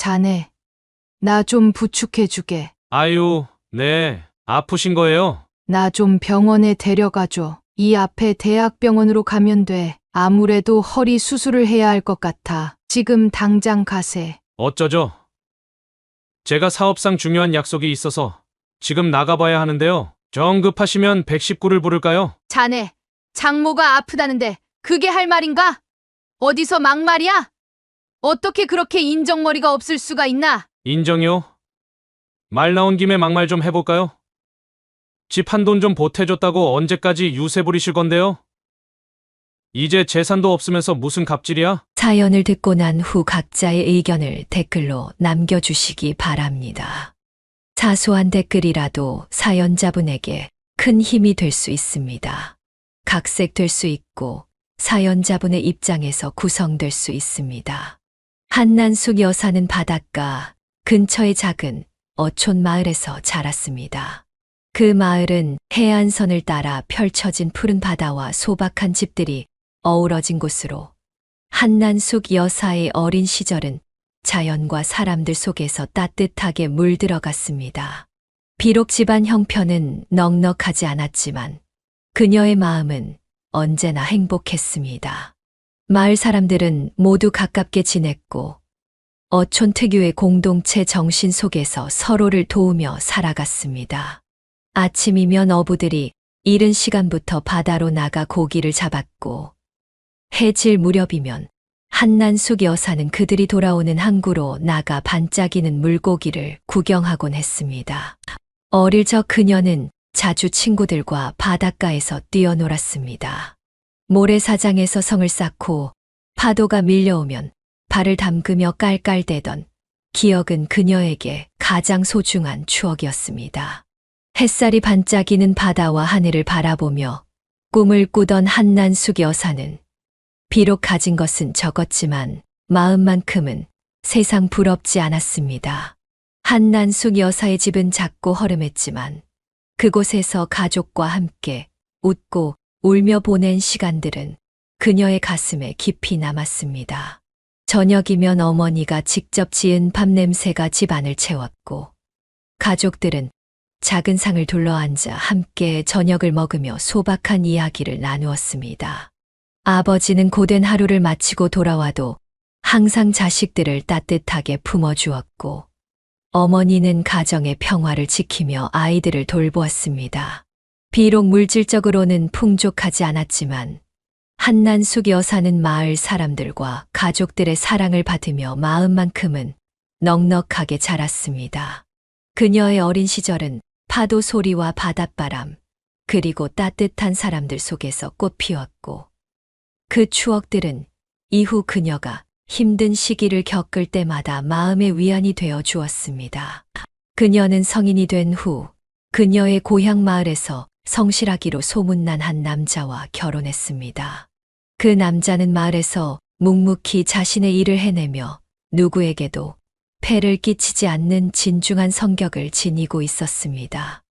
자네, 나 좀 부축해주게. 아유, 네. 아프신 거예요? 나 좀 병원에 데려가줘. 이 앞에 대학병원으로 가면 돼. 아무래도 허리 수술을 해야 할 것 같아. 지금 당장 가세. 어쩌죠? 제가 사업상 중요한 약속이 있어서 지금 나가봐야 하는데요. 정 급하시면 119를 부를까요? 자네, 장모가 아프다는데 그게 할 말인가? 어디서 막말이야? 어떻게 그렇게 인정머리가 없을 수가 있나? 인정이요? 말 나온 김에 막말 좀 해볼까요? 집 한 돈 좀 보태줬다고 언제까지 유세 부리실 건데요? 이제 재산도 없으면서 무슨 갑질이야? 사연을 듣고 난 후 각자의 의견을 댓글로 남겨주시기 바랍니다. 사소한 댓글이라도 사연자분에게 큰 힘이 될 수 있습니다. 각색될 수 있고 사연자분의 입장에서 구성될 수 있습니다. 한난숙 여사는 바닷가 근처의 작은 어촌 마을에서 자랐습니다. 그 마을은 해안선을 따라 펼쳐진 푸른 바다와 소박한 집들이 어우러진 곳으로 한난숙 여사의 어린 시절은 자연과 사람들 속에서 따뜻하게 물들어갔습니다. 비록 집안 형편은 넉넉하지 않았지만 그녀의 마음은 언제나 행복했습니다. 마을 사람들은 모두 가깝게 지냈고 어촌 특유의 공동체 정신 속에서 서로를 도우며 살아갔습니다. 아침이면 어부들이 이른 시간부터 바다로 나가 고기를 잡았고 해질 무렵이면 한난숙 여사는 그들이 돌아오는 항구로 나가 반짝이는 물고기를 구경하곤 했습니다. 어릴 적 그녀는 자주 친구들과 바닷가에서 뛰어놀았습니다. 모래사장에서 성을 쌓고 파도가 밀려오면 발을 담그며 깔깔대던 기억은 그녀에게 가장 소중한 추억이었습니다. 햇살이 반짝이는 바다와 하늘을 바라보며 꿈을 꾸던 한난숙 여사는 비록 가진 것은 적었지만 마음만큼은 세상 부럽지 않았습니다. 한난숙 여사의 집은 작고 허름했지만 그곳에서 가족과 함께 웃고 울며 보낸 시간들은 그녀의 가슴에 깊이 남았습니다. 저녁이면 어머니가 직접 지은 밥 냄새가 집안을 채웠고 가족들은 작은 상을 둘러앉아 함께 저녁을 먹으며 소박한 이야기를 나누었습니다. 아버지는 고된 하루를 마치고 돌아와도 항상 자식들을 따뜻하게 품어주었고 어머니는 가정의 평화를 지키며 아이들을 돌보았습니다. 비록 물질적으로는 풍족하지 않았지만 한난숙 여사는 마을 사람들과 가족들의 사랑을 받으며 마음만큼은 넉넉하게 자랐습니다. 그녀의 어린 시절은 파도 소리와 바닷바람, 그리고 따뜻한 사람들 속에서 꽃피웠고 그 추억들은 이후 그녀가 힘든 시기를 겪을 때마다 마음의 위안이 되어 주었습니다. 그녀는 성인이 된 후 그녀의 고향 마을에서 성실하기로 소문난 한 남자와 결혼했습니다. 그 남자는 마을에서 묵묵히 자신의 일을 해내며 누구에게도 폐를 끼치지 않는 진중한 성격을 지니고 있었습니다.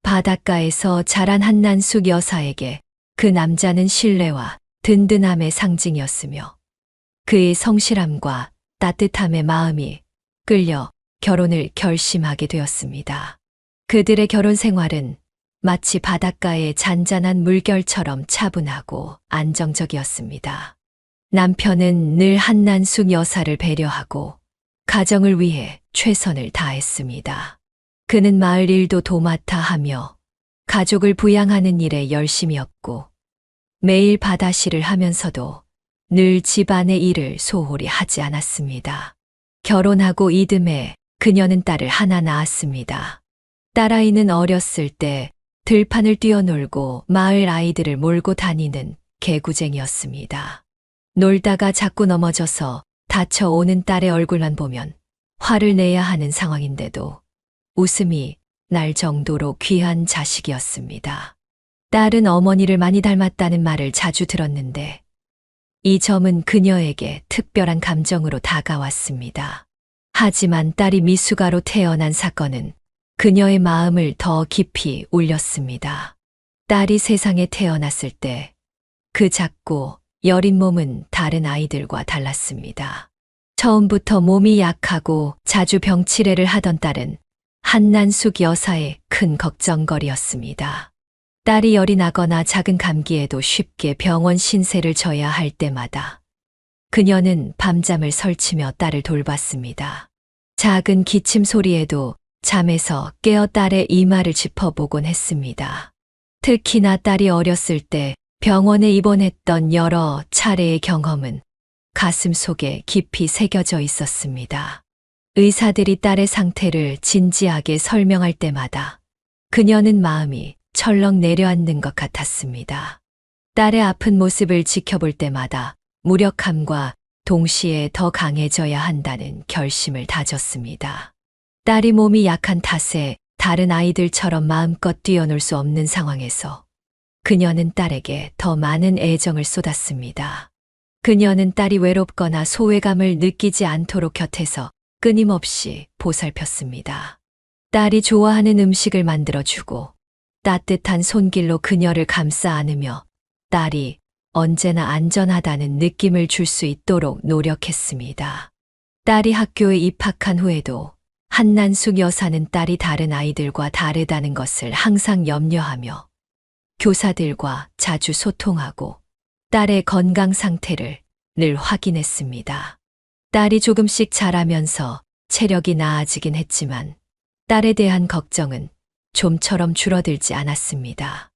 바닷가에서 자란 한난숙 여사에게 그 남자는 신뢰와 든든함의 상징이었으며 그의 성실함과 따뜻함의 마음이 끌려 결혼을 결심하게 되었습니다. 그들의 결혼 생활은 마치 바닷가의 잔잔한 물결처럼 차분하고 안정적이었습니다. 남편은 늘 한난숙 여사를 배려하고 가정을 위해 최선을 다했습니다. 그는 마을 일도 도맡아 하며 가족을 부양하는 일에 열심이었고 매일 바다시를 하면서도 늘 집안의 일을 소홀히 하지 않았습니다. 결혼하고 이듬해 그녀는 딸을 하나 낳았습니다. 딸아이는 어렸을 때 들판을 뛰어놀고 마을 아이들을 몰고 다니는 개구쟁이였습니다. 놀다가 자꾸 넘어져서 다쳐오는 딸의 얼굴만 보면 화를 내야 하는 상황인데도 웃음이 날 정도로 귀한 자식이었습니다. 딸은 어머니를 많이 닮았다는 말을 자주 들었는데 이 점은 그녀에게 특별한 감정으로 다가왔습니다. 하지만 딸이 미숙아로 태어난 사건은 그녀의 마음을 더 깊이 울렸습니다. 딸이 세상에 태어났을 때 그 작고 여린 몸은 다른 아이들과 달랐습니다. 처음부터 몸이 약하고 자주 병치레를 하던 딸은 한난숙 여사의 큰 걱정거리였습니다. 딸이 열이 나거나 작은 감기에도 쉽게 병원 신세를 져야 할 때마다 그녀는 밤잠을 설치며 딸을 돌봤습니다. 작은 기침 소리에도 잠에서 깨어 딸의 이마를 짚어보곤 했습니다. 특히나 딸이 어렸을 때 병원에 입원했던 여러 차례의 경험은 가슴 속에 깊이 새겨져 있었습니다. 의사들이 딸의 상태를 진지하게 설명할 때마다 그녀는 마음이 철렁 내려앉는 것 같았습니다. 딸의 아픈 모습을 지켜볼 때마다 무력함과 동시에 더 강해져야 한다는 결심을 다졌습니다. 딸이 몸이 약한 탓에 다른 아이들처럼 마음껏 뛰어놀 수 없는 상황에서 그녀는 딸에게 더 많은 애정을 쏟았습니다. 그녀는 딸이 외롭거나 소외감을 느끼지 않도록 곁에서 끊임없이 보살폈습니다. 딸이 좋아하는 음식을 만들어주고 따뜻한 손길로 그녀를 감싸 안으며 딸이 언제나 안전하다는 느낌을 줄 수 있도록 노력했습니다. 딸이 학교에 입학한 후에도 한난숙 여사는 딸이 다른 아이들과 다르다는 것을 항상 염려하며 교사들과 자주 소통하고 딸의 건강 상태를 늘 확인했습니다. 딸이 조금씩 자라면서 체력이 나아지긴 했지만 딸에 대한 걱정은 좀처럼 줄어들지 않았습니다.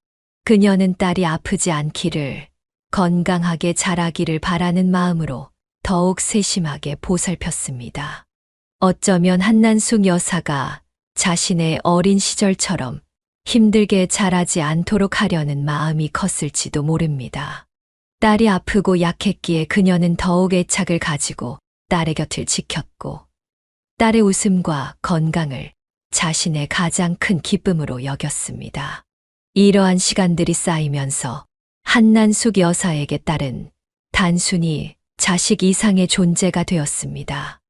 그녀는 딸이 아프지 않기를, 건강하게 자라기를 바라는 마음으로 더욱 세심하게 보살폈습니다. 어쩌면 한난숙 여사가 자신의 어린 시절처럼 힘들게 자라지 않도록 하려는 마음이 컸을지도 모릅니다. 딸이 아프고 약했기에 그녀는 더욱 애착을 가지고 딸의 곁을 지켰고 딸의 웃음과 건강을 자신의 가장 큰 기쁨으로 여겼습니다. 이러한 시간들이 쌓이면서 한난숙 여사에게 딸은 단순히 자식 이상의 존재가 되었습니다.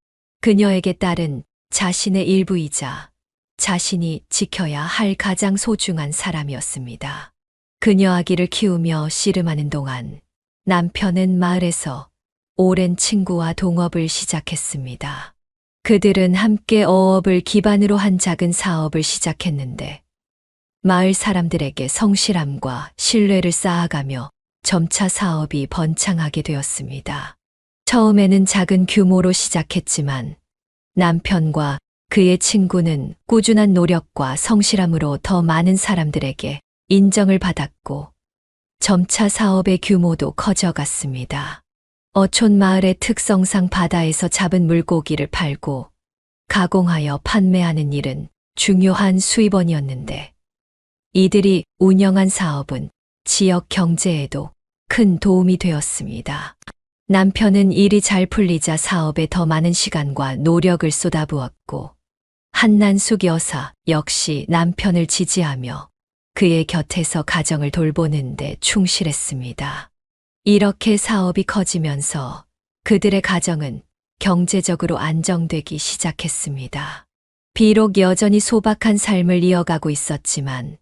그녀에게 딸은 자신의 일부이자 자신이 지켜야 할 가장 소중한 사람이었습니다. 그녀 아기를 키우며 씨름하는 동안 남편은 마을에서 오랜 친구와 동업을 시작했습니다. 그들은 함께 어업을 기반으로 한 작은 사업을 시작했는데 마을 사람들에게 성실함과 신뢰를 쌓아가며 점차 사업이 번창하게 되었습니다. 처음에는 작은 규모로 시작했지만 남편과 그의 친구는 꾸준한 노력과 성실함으로 더 많은 사람들에게 인정을 받았고 점차 사업의 규모도 커져갔습니다. 어촌 마을의 특성상 바다에서 잡은 물고기를 팔고 가공하여 판매하는 일은 중요한 수입원이었는데 이들이 운영한 사업은 지역 경제에도 큰 도움이 되었습니다. 남편은 일이 잘 풀리자 사업에 더 많은 시간과 노력을 쏟아부었고 한난숙 여사 역시 남편을 지지하며 그의 곁에서 가정을 돌보는 데 충실했습니다. 이렇게 사업이 커지면서 그들의 가정은 경제적으로 안정되기 시작했습니다. 비록 여전히 소박한 삶을 이어가고 있었지만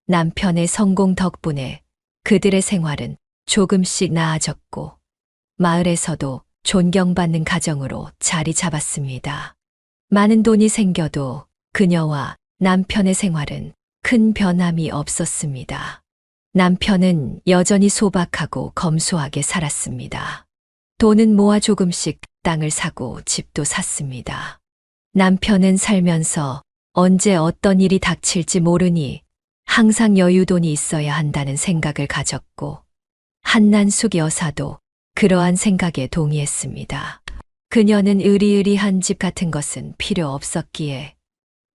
남편의 성공 덕분에 그들의 생활은 조금씩 나아졌고 마을에서도 존경받는 가정으로 자리 잡았습니다. 많은 돈이 생겨도 그녀와 남편의 생활은 큰 변함이 없었습니다. 남편은 여전히 소박하고 검소하게 살았습니다. 돈은 모아 조금씩 땅을 사고 집도 샀습니다. 남편은 살면서 언제 어떤 일이 닥칠지 모르니 항상 여유돈이 있어야 한다는 생각을 가졌고 한난숙 여사도 그러한 생각에 동의했습니다. 그녀는 으리으리한 집 같은 것은 필요 없었기에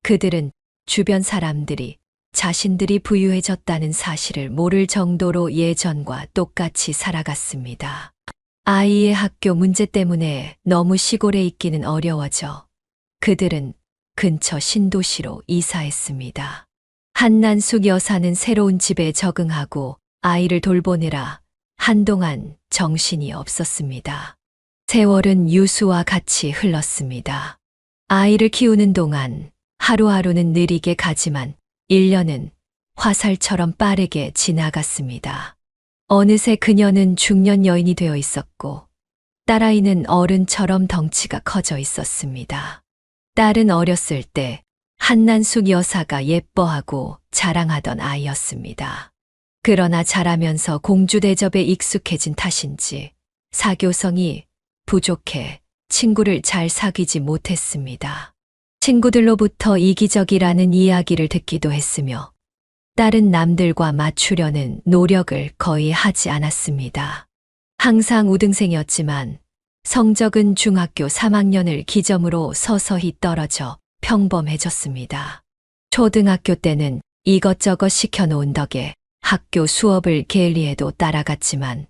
그들은 주변 사람들이 자신들이 부유해졌다는 사실을 모를 정도로 예전과 똑같이 살아갔습니다. 아이의 학교 문제 때문에 너무 시골에 있기는 어려워져 그들은 근처 신도시로 이사했습니다. 한난숙 여사는 새로운 집에 적응하고 아이를 돌보느라 한동안 정신이 없었습니다. 세월은 유수와 같이 흘렀습니다. 아이를 키우는 동안 하루하루는 느리게 가지만 1년은 화살처럼 빠르게 지나갔습니다. 어느새 그녀는 중년 여인이 되어 있었고 딸아이는 어른처럼 덩치가 커져 있었습니다. 딸은 어렸을 때 한난숙 여사가 예뻐하고 자랑하던 아이였습니다. 그러나 자라면서 공주 대접에 익숙해진 탓인지 사교성이 부족해 친구를 잘 사귀지 못했습니다. 친구들로부터 이기적이라는 이야기를 듣기도 했으며 딸은 남들과 맞추려는 노력을 거의 하지 않았습니다. 항상 우등생이었지만 성적은 중학교 3학년을 기점으로 서서히 떨어져 평범해졌습니다. 초등학교 때는 이것저것 시켜놓은 덕에 학교 수업을 게을리해도 따라갔지만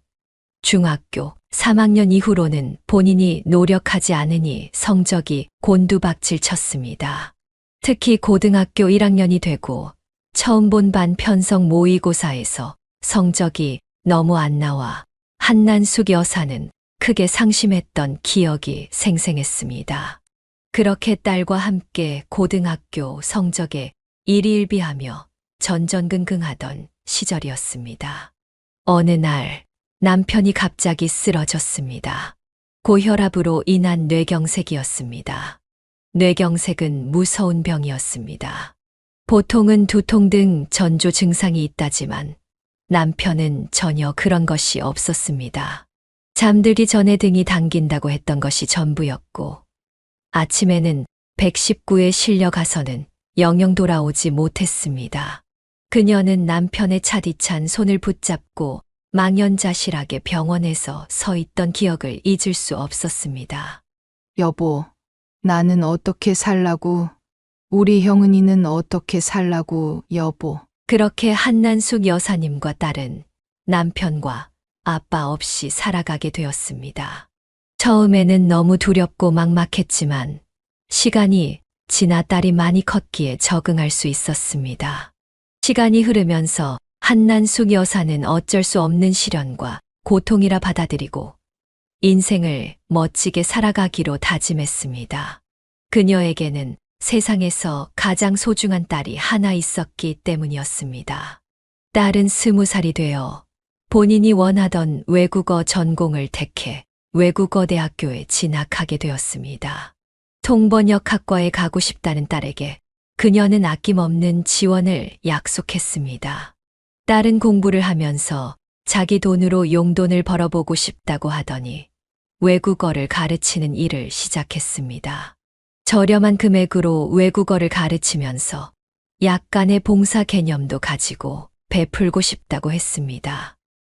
중학교 3학년 이후로는 본인이 노력하지 않으니 성적이 곤두박질 쳤습니다. 특히 고등학교 1학년이 되고 처음 본 반 편성 모의고사에서 성적이 너무 안 나와 한난숙 여사는 크게 상심했던 기억이 생생했습니다. 그렇게 딸과 함께 고등학교 성적에 일희일비하며 전전긍긍하던 시절이었습니다. 어느 날 남편이 갑자기 쓰러졌습니다. 고혈압으로 인한 뇌경색이었습니다. 뇌경색은 무서운 병이었습니다. 보통은 두통 등 전조 증상이 있다지만 남편은 전혀 그런 것이 없었습니다. 잠들기 전에 등이 당긴다고 했던 것이 전부였고 아침에는 119에 실려 가서는 영영 돌아오지 못했습니다. 그녀는 남편의 차디찬 손을 붙잡고 망연자실하게 병원에서 서 있던 기억을 잊을 수 없었습니다. 여보, 나는 어떻게 살라고? 우리 형은이는 어떻게 살라고, 여보? 그렇게 한난숙 여사님과 딸은 남편과 아빠 없이 살아가게 되었습니다. 처음에는 너무 두렵고 막막했지만 시간이 지나 딸이 많이 컸기에 적응할 수 있었습니다. 시간이 흐르면서 한난숙 여사는 어쩔 수 없는 시련과 고통이라 받아들이고 인생을 멋지게 살아가기로 다짐했습니다. 그녀에게는 세상에서 가장 소중한 딸이 하나 있었기 때문이었습니다. 딸은 20살이 되어 본인이 원하던 외국어 전공을 택해 외국어 대학교에 진학하게 되었습니다. 통번역학과에 가고 싶다는 딸에게 그녀는 아낌없는 지원을 약속했습니다. 딸은 공부를 하면서 자기 돈으로 용돈을 벌어보고 싶다고 하더니 외국어를 가르치는 일을 시작했습니다. 저렴한 금액으로 외국어를 가르치면서 약간의 봉사 개념도 가지고 베풀고 싶다고 했습니다.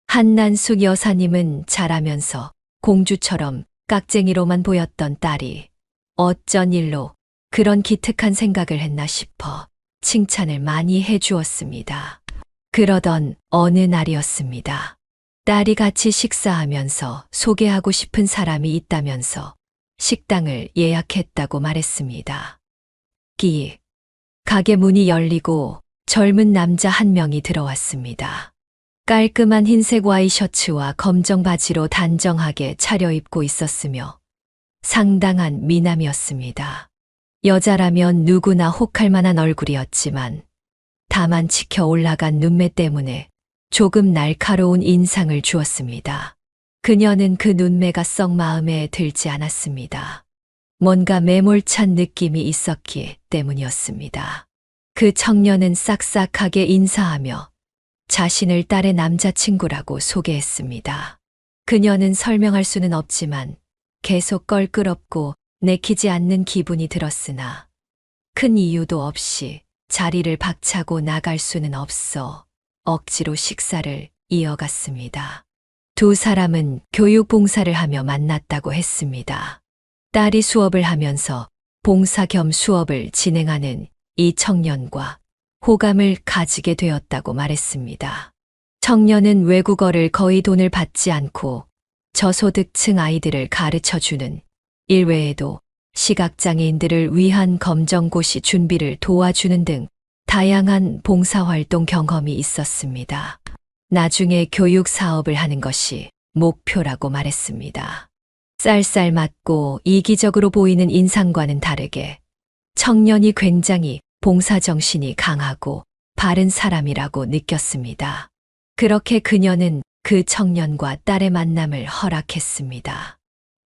한난숙 여사님은 자라면서 공주처럼 깍쟁이로만 보였던 딸이 어쩐 일로 그런 기특한 생각을 했나 싶어 칭찬을 많이 해주었습니다. 그러던 어느 날이었습니다. 딸이 같이 식사하면서 소개하고 싶은 사람이 있다면서 식당을 예약했다고 말했습니다. 가게 문이 열리고 젊은 남자 한 명이 들어왔습니다. 깔끔한 흰색 와이셔츠와 검정 바지로 단정하게 차려입고 있었으며 상당한 미남이었습니다. 여자라면 누구나 혹할 만한 얼굴이었지만 다만 치켜 올라간 눈매 때문에 조금 날카로운 인상을 주었습니다. 그녀는 그 눈매가 썩 마음에 들지 않았습니다. 뭔가 매몰찬 느낌이 있었기 때문이었습니다. 그 청년은 싹싹하게 인사하며 자신을 딸의 남자친구라고 소개했습니다. 그녀는 설명할 수는 없지만 계속 껄끄럽고 내키지 않는 기분이 들었으나 큰 이유도 없이 자리를 박차고 나갈 수는 없어 억지로 식사를 이어갔습니다. 두 사람은 교육 봉사를 하며 만났다고 했습니다. 딸이 수업을 하면서 봉사 겸 수업을 진행하는 이 청년과 호감을 가지게 되었다고 말했습니다. 청년은 외국어를 거의 돈을 받지 않고 저소득층 아이들을 가르쳐주는 일 외에도 시각장애인들을 위한 검정고시 준비를 도와주는 등 다양한 봉사활동 경험이 있었습니다. 나중에 교육 사업을 하는 것이 목표라고 말했습니다. 쌀쌀맞고 이기적으로 보이는 인상과는 다르게 청년이 굉장히 봉사정신이 강하고 바른 사람이라고 느꼈습니다. 그렇게 그녀는 그 청년과 딸의 만남을 허락했습니다.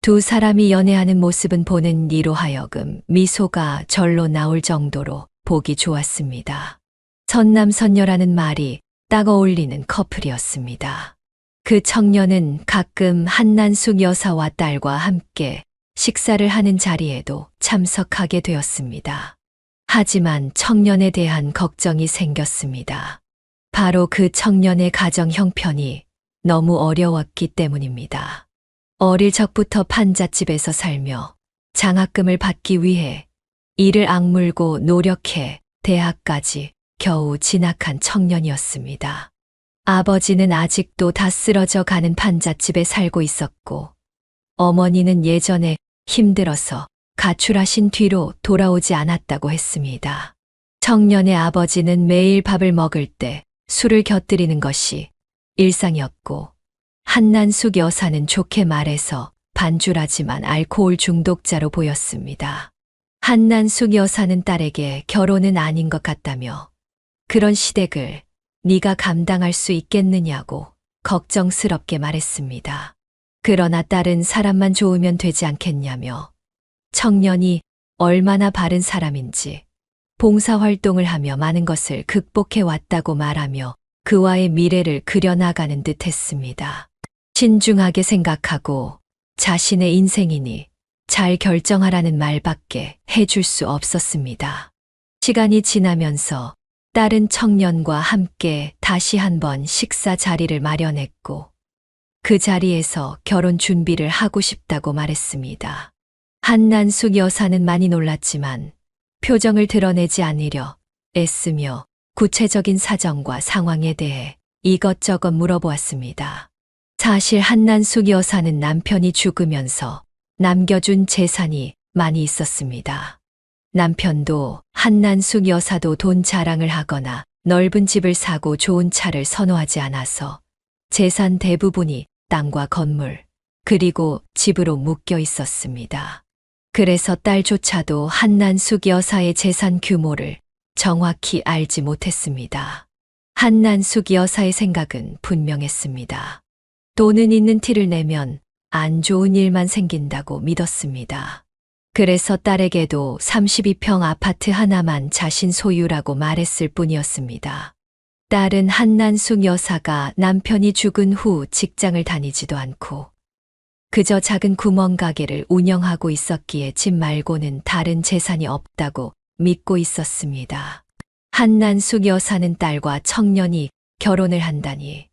두 사람이 연애하는 모습은 보는 이로 하여금 미소가 절로 나올 정도로 보기 좋았습니다. 선남선녀라는 말이 딱 어울리는 커플이었습니다. 그 청년은 가끔 한난숙 여사와 딸과 함께 식사를 하는 자리에도 참석하게 되었습니다. 하지만 청년에 대한 걱정이 생겼습니다. 바로 그 청년의 가정 형편이 너무 어려웠기 때문입니다. 어릴 적부터 판잣집에서 살며 장학금을 받기 위해 이를 악물고 노력해 대학까지 겨우 진학한 청년이었습니다. 아버지는 아직도 다 쓰러져 가는 판잣집에 살고 있었고, 어머니는 예전에 힘들어서 가출하신 뒤로 돌아오지 않았다고 했습니다. 청년의 아버지는 매일 밥을 먹을 때 술을 곁들이는 것이 일상이었고, 한난숙 여사는 좋게 말해서 반줄하지만 알코올 중독자로 보였습니다. 한난숙 여사는 딸에게 결혼은 아닌 것 같다며 그런 시댁을 네가 감당할 수 있겠느냐고 걱정스럽게 말했습니다. 그러나 딸은 사람만 좋으면 되지 않겠냐며 청년이 얼마나 바른 사람인지 봉사활동을 하며 많은 것을 극복해 왔다고 말하며 그와의 미래를 그려나가는 듯 했습니다. 신중하게 생각하고 자신의 인생이니 잘 결정하라는 말밖에 해줄 수 없었습니다. 시간이 지나면서 딸은 청년과 함께 다시 한번 식사 자리를 마련했고 그 자리에서 결혼 준비를 하고 싶다고 말했습니다. 한난숙 여사는 많이 놀랐지만 표정을 드러내지 않으려 애쓰며 구체적인 사정과 상황에 대해 이것저것 물어보았습니다. 사실 한난숙 여사는 남편이 죽으면서 남겨준 재산이 많이 있었습니다. 남편도 한난숙 여사도 돈 자랑을 하거나 넓은 집을 사고 좋은 차를 선호하지 않아서 재산 대부분이 땅과 건물, 그리고 집으로 묶여 있었습니다. 그래서 딸조차도 한난숙 여사의 재산 규모를 정확히 알지 못했습니다. 한난숙 여사의 생각은 분명했습니다. 돈은 있는 티를 내면 안 좋은 일만 생긴다고 믿었습니다. 그래서 딸에게도 32평 아파트 하나만 자신 소유라고 말했을 뿐이었습니다. 딸은 한난숙 여사가 남편이 죽은 후 직장을 다니지도 않고 그저 작은 구멍가게를 운영하고 있었기에 집 말고는 다른 재산이 없다고 믿고 있었습니다. 한난숙 여사는 딸과 청년이 결혼을 한다니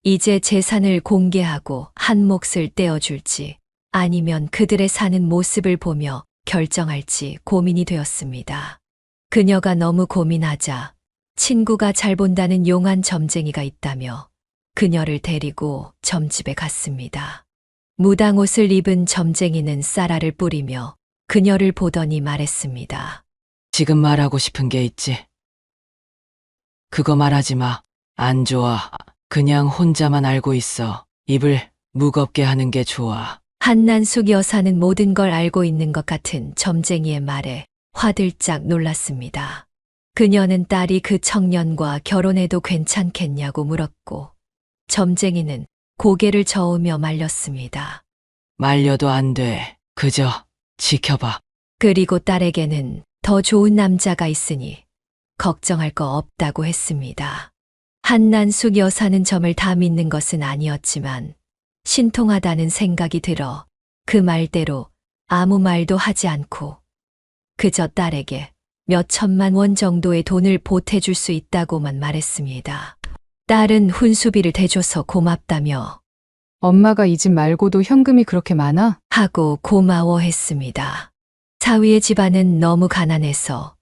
이제 재산을 공개하고 한 몫을 떼어줄지 아니면 그들의 사는 모습을 보며 결정할지 고민이 되었습니다. 그녀가 너무 고민하자 친구가 잘 본다는 용한 점쟁이가 있다며 그녀를 데리고 점집에 갔습니다. 무당 옷을 입은 점쟁이는 쌀알을 뿌리며 그녀를 보더니 말했습니다. 지금 말하고 싶은 게 있지. 그거 말하지 마. 안 좋아. 그냥 혼자만 알고 있어. 입을 무겁게 하는 게 좋아. 한난숙 여사는 모든 걸 알고 있는 것 같은 점쟁이의 말에 화들짝 놀랐습니다. 그녀는 딸이 그 청년과 결혼해도 괜찮겠냐고 물었고 점쟁이는 고개를 저으며 말렸습니다. 말려도 안 돼. 그저 지켜봐. 그리고 딸에게는 더 좋은 남자가 있으니 걱정할 거 없다고 했습니다. 한난숙 여사는 점을 다 믿는 것은 아니었지만 신통하다는 생각이 들어 그 말대로 아무 말도 하지 않고 그저 딸에게 몇 천만 원 정도의 돈을 보태줄 수 있다고만 말했습니다. 딸은 훈수비를 대줘서 고맙다며 엄마가 이 집 말고도 현금이 그렇게 많아? 하고 고마워했습니다. 사위의 집안은 너무 가난해서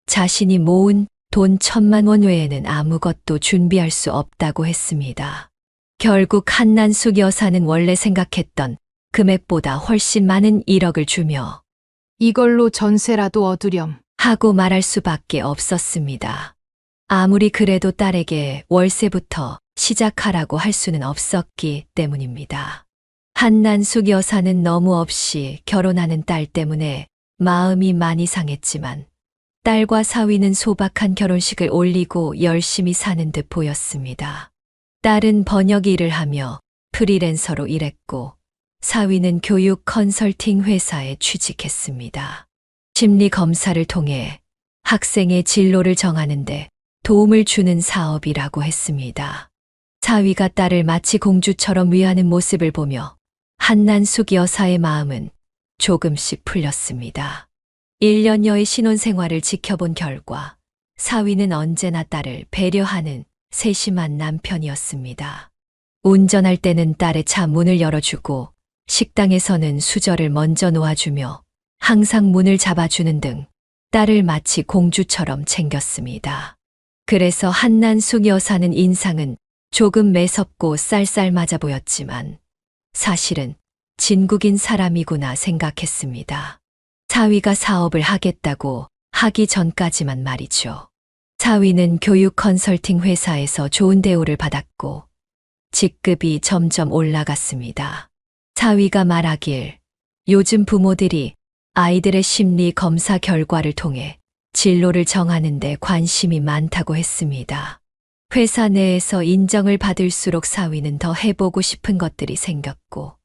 자신이 모은 돈 1,000만 원 외에는 아무것도 준비할 수 없다고 했습니다. 결국 한난숙 여사는 원래 생각했던 금액보다 훨씬 많은 1억을 주며 이걸로 전세라도 얻으렴. 하고 말할 수밖에 없었습니다. 아무리 그래도 딸에게 월세부터 시작하라고 할 수는 없었기 때문입니다. 한난숙 여사는 너무 없이 결혼하는 딸 때문에 마음이 많이 상했지만 딸과 사위는 소박한 결혼식을 올리고 열심히 사는 듯 보였습니다. 딸은 번역 일을 하며 프리랜서로 일했고 사위는 교육 컨설팅 회사에 취직했습니다. 심리 검사를 통해 학생의 진로를 정하는데 도움을 주는 사업이라고 했습니다. 사위가 딸을 마치 공주처럼 위하는 모습을 보며 한난숙 여사의 마음은 조금씩 풀렸습니다. 1년여의 신혼생활을 지켜본 결과 사위는 언제나 딸을 배려하는 세심한 남편이었습니다. 운전할 때는 딸의 차 문을 열어주고 식당에서는 수저를 먼저 놓아주며 항상 문을 잡아주는 등 딸을 마치 공주처럼 챙겼습니다. 그래서 한난숙 여사는 인상은 조금 매섭고 쌀쌀맞아 보였지만 사실은 진국인 사람이구나 생각했습니다. 사위가 사업을 하겠다고 하기 전까지만 말이죠. 사위는 교육 컨설팅 회사에서 좋은 대우를 받았고 직급이 점점 올라갔습니다. 사위가 말하길 요즘 부모들이 아이들의 심리 검사 결과를 통해 진로를 정하는 데 관심이 많다고 했습니다. 회사 내에서 인정을 받을수록 사위는 더 해보고 싶은 것들이 생겼고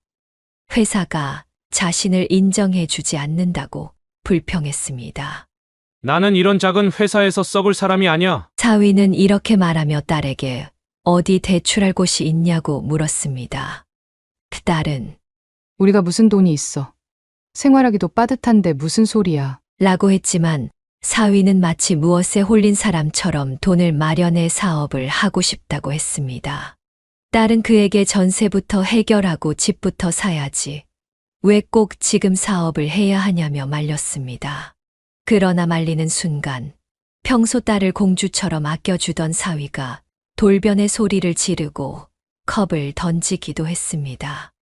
회사가 자신을 인정해 주지 않는다고 불평했습니다. 나는 이런 작은 회사에서 썩을 사람이 아니야. 사위는 이렇게 말하며 딸에게 어디 대출할 곳이 있냐고 물었습니다. 그 딸은 우리가 무슨 돈이 있어. 생활하기도 빠듯한데 무슨 소리야. 라고 했지만 사위는 마치 무엇에 홀린 사람처럼 돈을 마련해 사업을 하고 싶다고 했습니다. 딸은 그에게 전세부터 해결하고 집부터 사야지. 왜 꼭 지금 사업을 해야 하냐며 말렸습니다. 그러나 말리는 순간 평소 딸을 공주처럼 아껴주던 사위가 돌변의 소리를 지르고 컵을 던지기도 했습니다.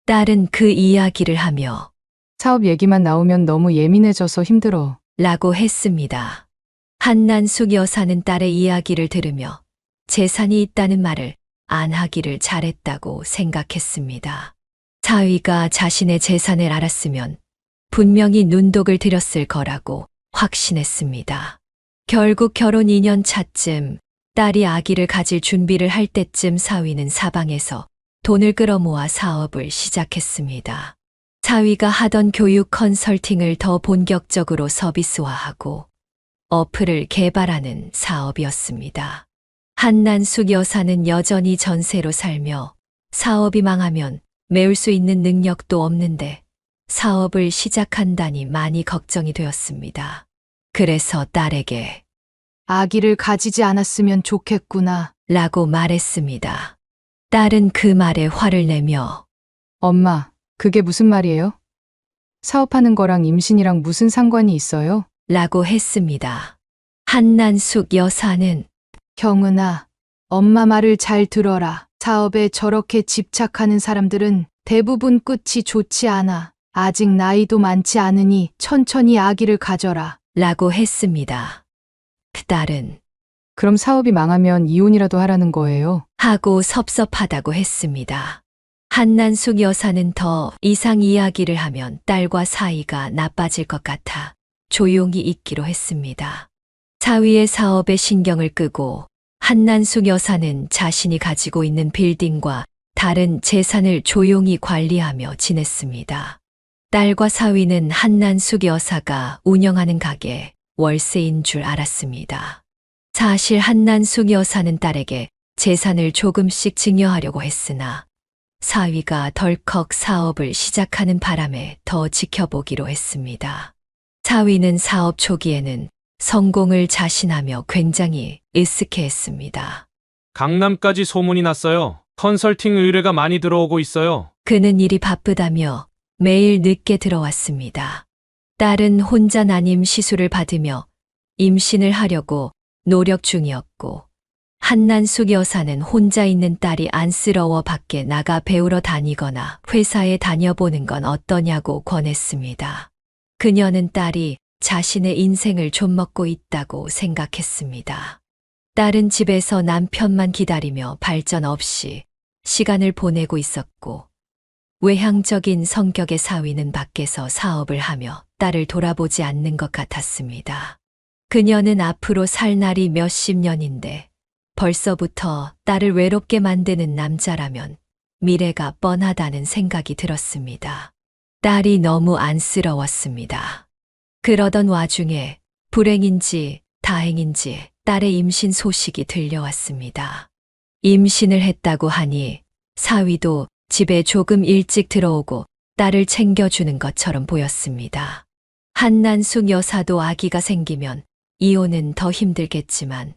딸은 그 이야기를 하며 사업 얘기만 나오면 너무 예민해져서 힘들어. 라고 했습니다. 한난숙 여사는 딸의 이야기를 들으며 재산이 있다는 말을 안 하기를 잘했다고 생각했습니다. 사위가 자신의 재산을 알았으면 분명히 눈독을 들였을 거라고 확신했습니다. 결국 결혼 2년 차쯤 딸이 아기를 가질 준비를 할 때쯤 사위는 사방에서 돈을 끌어모아 사업을 시작했습니다. 사위가 하던 교육 컨설팅을 더 본격적으로 서비스화하고 어플을 개발하는 사업이었습니다. 한난숙 여사는 여전히 전세로 살며 사업이 망하면 메울 수 있는 능력도 없는데 사업을 시작한다니 많이 걱정이 되었습니다. 그래서 딸에게 아기를 가지지 않았으면 좋겠구나. 라고 말했습니다. 딸은 그 말에 화를 내며 엄마, 그게 무슨 말이에요? 사업하는 거랑 임신이랑 무슨 상관이 있어요? 라고 했습니다. 한난숙 여사는 경은아, 엄마 말을 잘 들어라. 사업에 저렇게 집착하는 사람들은 대부분 끝이 좋지 않아. 아직 나이도 많지 않으니 천천히 아기를 가져라. 라고 했습니다. 그 딸은 그럼 사업이 망하면 이혼이라도 하라는 거예요? 하고 섭섭하다고 했습니다. 한난숙 여사는 더 이상 이야기를 하면 딸과 사이가 나빠질 것 같아 조용히 있기로 했습니다. 사위의 사업에 신경을 끄고 한난숙 여사는 자신이 가지고 있는 빌딩과 다른 재산을 조용히 관리하며 지냈습니다. 딸과 사위는 한난숙 여사가 운영하는 가게 월세인 줄 알았습니다. 사실 한난숙 여사는 딸에게 재산을 조금씩 증여하려고 했으나 사위가 덜컥 사업을 시작하는 바람에 더 지켜보기로 했습니다. 사위는 사업 초기에는 성공을 자신하며 굉장히 으쓱해했습니다. 강남까지 소문이 났어요. 컨설팅 의뢰가 많이 들어오고 있어요. 그는 일이 바쁘다며 매일 늦게 들어왔습니다. 딸은 혼자 난임 시술을 받으며 임신을 하려고 노력 중이었고 한난숙 여사는 혼자 있는 딸이 안쓰러워 밖에 나가 배우러 다니거나 회사에 다녀보는 건 어떠냐고 권했습니다. 그녀는 딸이 자신의 인생을 좀먹고 있다고 생각했습니다. 딸은 집에서 남편만 기다리며 발전 없이 시간을 보내고 있었고 외향적인 성격의 사위는 밖에서 사업을 하며 딸을 돌아보지 않는 것 같았습니다. 그녀는 앞으로 살 날이 몇십 년인데 벌써부터 딸을 외롭게 만드는 남자라면 미래가 뻔하다는 생각이 들었습니다. 딸이 너무 안쓰러웠습니다. 그러던 와중에 불행인지 다행인지 딸의 임신 소식이 들려왔습니다. 임신을 했다고 하니 사위도 집에 조금 일찍 들어오고 딸을 챙겨주는 것처럼 보였습니다. 한난숙 여사도 아기가 생기면 이혼은 더 힘들겠지만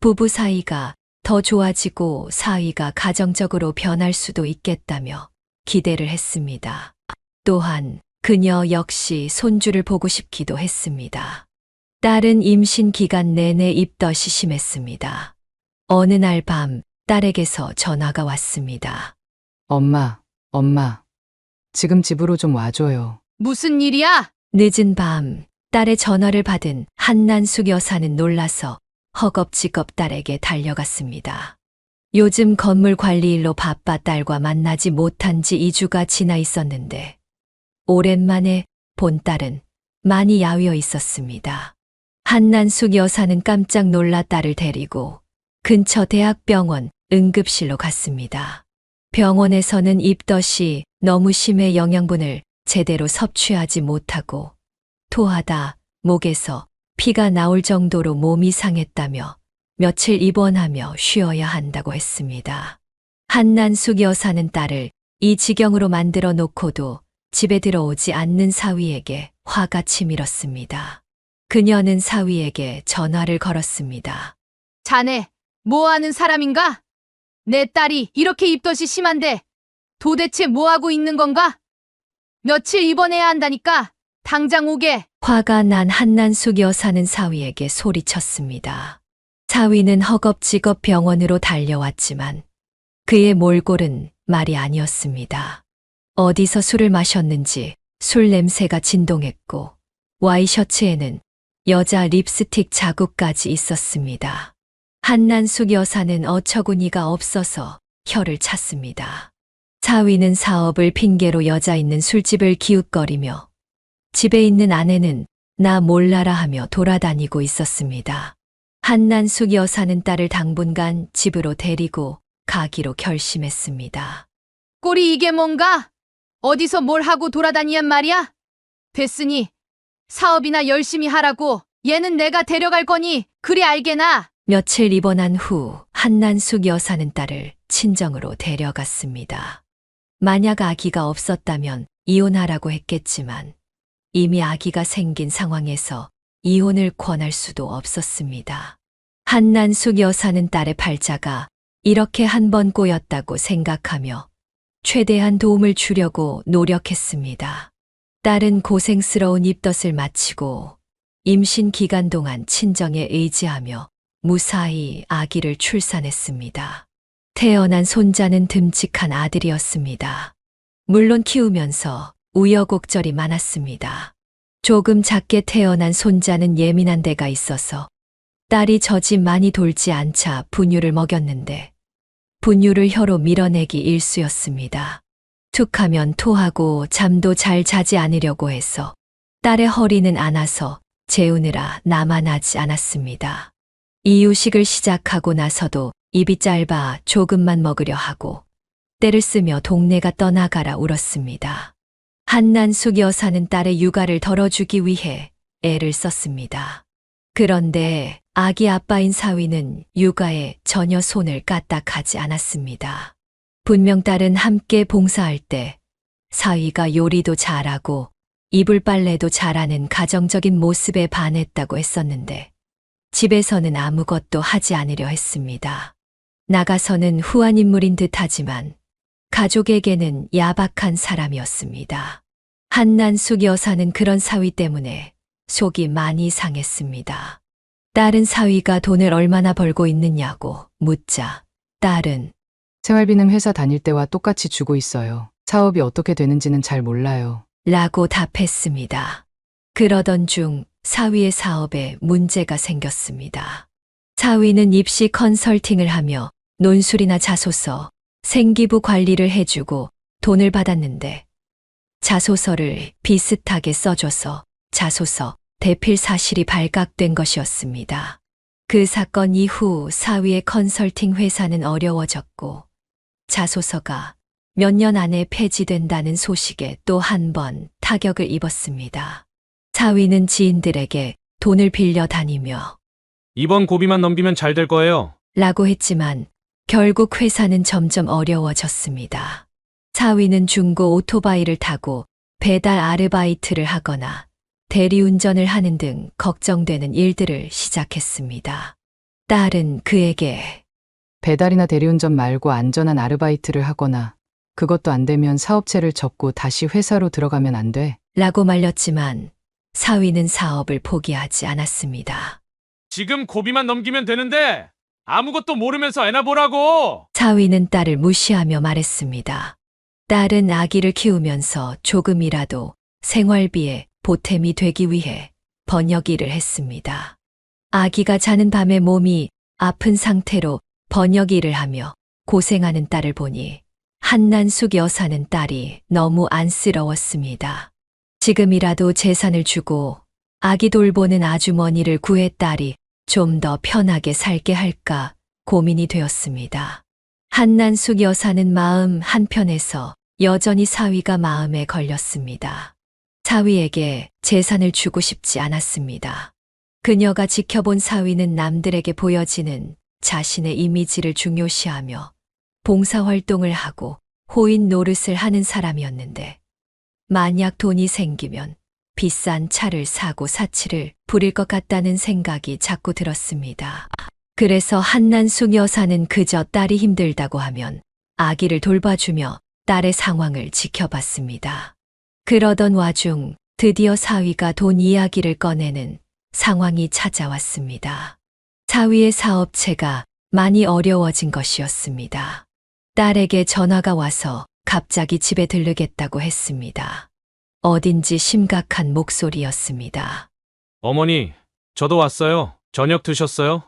부부 사이가 더 좋아지고 사위가 가정적으로 변할 수도 있겠다며 기대를 했습니다. 또한 그녀 역시 손주를 보고 싶기도 했습니다. 딸은 임신 기간 내내 입덧이 심했습니다. 어느 날 밤 딸에게서 전화가 왔습니다. 엄마, 지금 집으로 좀 와줘요. 무슨 일이야? 늦은 밤 딸의 전화를 받은 한난숙 여사는 놀라서 허겁지겁 딸에게 달려갔습니다. 요즘 건물 관리 일로 바빠 딸과 만나지 못한 지 2주가 지나 있었는데 오랜만에 본 딸은 많이 야위어 있었습니다. 한난숙 여사는 깜짝 놀라 딸을 데리고 근처 대학병원 응급실로 갔습니다. 병원에서는 입덧이 너무 심해 영양분을 제대로 섭취하지 못하고 토하다 목에서 피가 나올 정도로 몸이 상했다며 며칠 입원하며 쉬어야 한다고 했습니다. 한난숙 여사는 딸을 이 지경으로 만들어 놓고도 집에 들어오지 않는 사위에게 화가 치밀었습니다. 그녀는 사위에게 전화를 걸었습니다. 자네, 뭐 하는 사람인가? 내 딸이 이렇게 입덧이 심한데 도대체 뭐 하고 있는 건가? 며칠 입원해야 한다니까 당장 오게. 화가 난 한난숙 여사는 사위에게 소리쳤습니다. 사위는 허겁지겁 병원으로 달려왔지만 그의 몰골은 말이 아니었습니다. 어디서 술을 마셨는지 술 냄새가 진동했고 와이셔츠에는 여자 립스틱 자국까지 있었습니다. 한난숙 여사는 어처구니가 없어서 혀를 찼습니다. 사위는 사업을 핑계로 여자 있는 술집을 기웃거리며 집에 있는 아내는 나 몰라라 하며 돌아다니고 있었습니다. 한난숙 여사는 딸을 당분간 집으로 데리고 가기로 결심했습니다. 꼴이 이게 뭔가? 어디서 뭘 하고 돌아다니냔 말이야? 됐으니 사업이나 열심히 하라고. 얘는 내가 데려갈 거니 그리 알게나. 며칠 입원한 후 한난숙 여사는 딸을 친정으로 데려갔습니다. 만약 아기가 없었다면 이혼하라고 했겠지만 이미 아기가 생긴 상황에서 이혼을 권할 수도 없었습니다. 한난숙 여사는 딸의 팔자가 이렇게 한 번 꼬였다고 생각하며 최대한 도움을 주려고 노력했습니다. 딸은 고생스러운 입덧을 마치고 임신 기간 동안 친정에 의지하며 무사히 아기를 출산했습니다. 태어난 손자는 듬직한 아들이었습니다. 물론 키우면서 우여곡절이 많았습니다. 조금 작게 태어난 손자는 예민한 데가 있어서 딸이 젖이 많이 돌지 않자 분유를 먹였는데 분유를 혀로 밀어내기 일쑤였습니다. 툭하면 토하고 잠도 잘 자지 않으려고 해서 딸의 허리는 안 아서 재우느라 나만 하지 않았습니다. 이유식을 시작하고 나서도 입이 짧아 조금만 먹으려 하고 때를 쓰며 동네가 떠나가라 울었습니다. 한난숙 여사는 딸의 육아를 덜어주기 위해 애를 썼습니다. 그런데 아기 아빠인 사위는 육아에 전혀 손을 까딱하지 않았습니다. 분명 딸은 함께 봉사할 때 사위가 요리도 잘하고 이불 빨래도 잘하는 가정적인 모습에 반했다고 했었는데 집에서는 아무것도 하지 않으려 했습니다. 나가서는 후한 인물인 듯하지만 가족에게는 야박한 사람이었습니다. 한난숙 여사는 그런 사위 때문에 속이 많이 상했습니다. 딸은 사위가 돈을 얼마나 벌고 있느냐고 묻자 딸은 생활비는 회사 다닐 때와 똑같이 주고 있어요. 사업이 어떻게 되는지는 잘 몰라요. 라고 답했습니다. 그러던 중 사위의 사업에 문제가 생겼습니다. 사위는 입시 컨설팅을 하며 논술이나 자소서, 생기부 관리를 해주고 돈을 받았는데 자소서를 비슷하게 써줘서 자소서 대필 사실이 발각된 것이었습니다. 그 사건 이후 사위의 컨설팅 회사는 어려워졌고 자소서가 몇 년 안에 폐지된다는 소식에 또 한 번 타격을 입었습니다. 사위는 지인들에게 돈을 빌려 다니며 이번 고비만 넘기면 잘 될 거예요. 라고 했지만 결국 회사는 점점 어려워졌습니다. 사위는 중고 오토바이를 타고 배달 아르바이트를 하거나 대리운전을 하는 등 걱정되는 일들을 시작했습니다. 딸은 그에게 배달이나 대리운전 말고 안전한 아르바이트를 하거나 그것도 안 되면 사업체를 접고 다시 회사로 들어가면 안 돼. 라고 말렸지만 사위는 사업을 포기하지 않았습니다. 지금 고비만 넘기면 되는데 아무것도 모르면서 애나 보라고. 사위는 딸을 무시하며 말했습니다. 딸은 아기를 키우면서 조금이라도 생활비에 보탬이 되기 위해 번역 일을 했습니다. 아기가 자는 밤에 몸이 아픈 상태로 번역 일을 하며 고생하는 딸을 보니 한난숙 여사는 딸이 너무 안쓰러웠습니다. 지금이라도 재산을 주고 아기 돌보는 아주머니를 구해 딸이 좀 더 편하게 살게 할까 고민이 되었습니다. 한난숙 여사는 마음 한편에서 여전히 사위가 마음에 걸렸습니다. 사위에게 재산을 주고 싶지 않았습니다. 그녀가 지켜본 사위는 남들에게 보여지는 자신의 이미지를 중요시하며 봉사활동을 하고 호인 노릇을 하는 사람이었는데 만약 돈이 생기면 비싼 차를 사고 사치를 부릴 것 같다는 생각이 자꾸 들었습니다. 그래서 한난숙 여사는 그저 딸이 힘들다고 하면 아기를 돌봐주며 딸의 상황을 지켜봤습니다. 그러던 와중 드디어 사위가 돈 이야기를 꺼내는 상황이 찾아왔습니다. 사위의 사업체가 많이 어려워진 것이었습니다. 딸에게 전화가 와서 갑자기 집에 들르겠다고 했습니다. 어딘지 심각한 목소리였습니다. 어머니, 저도 왔어요. 저녁 드셨어요?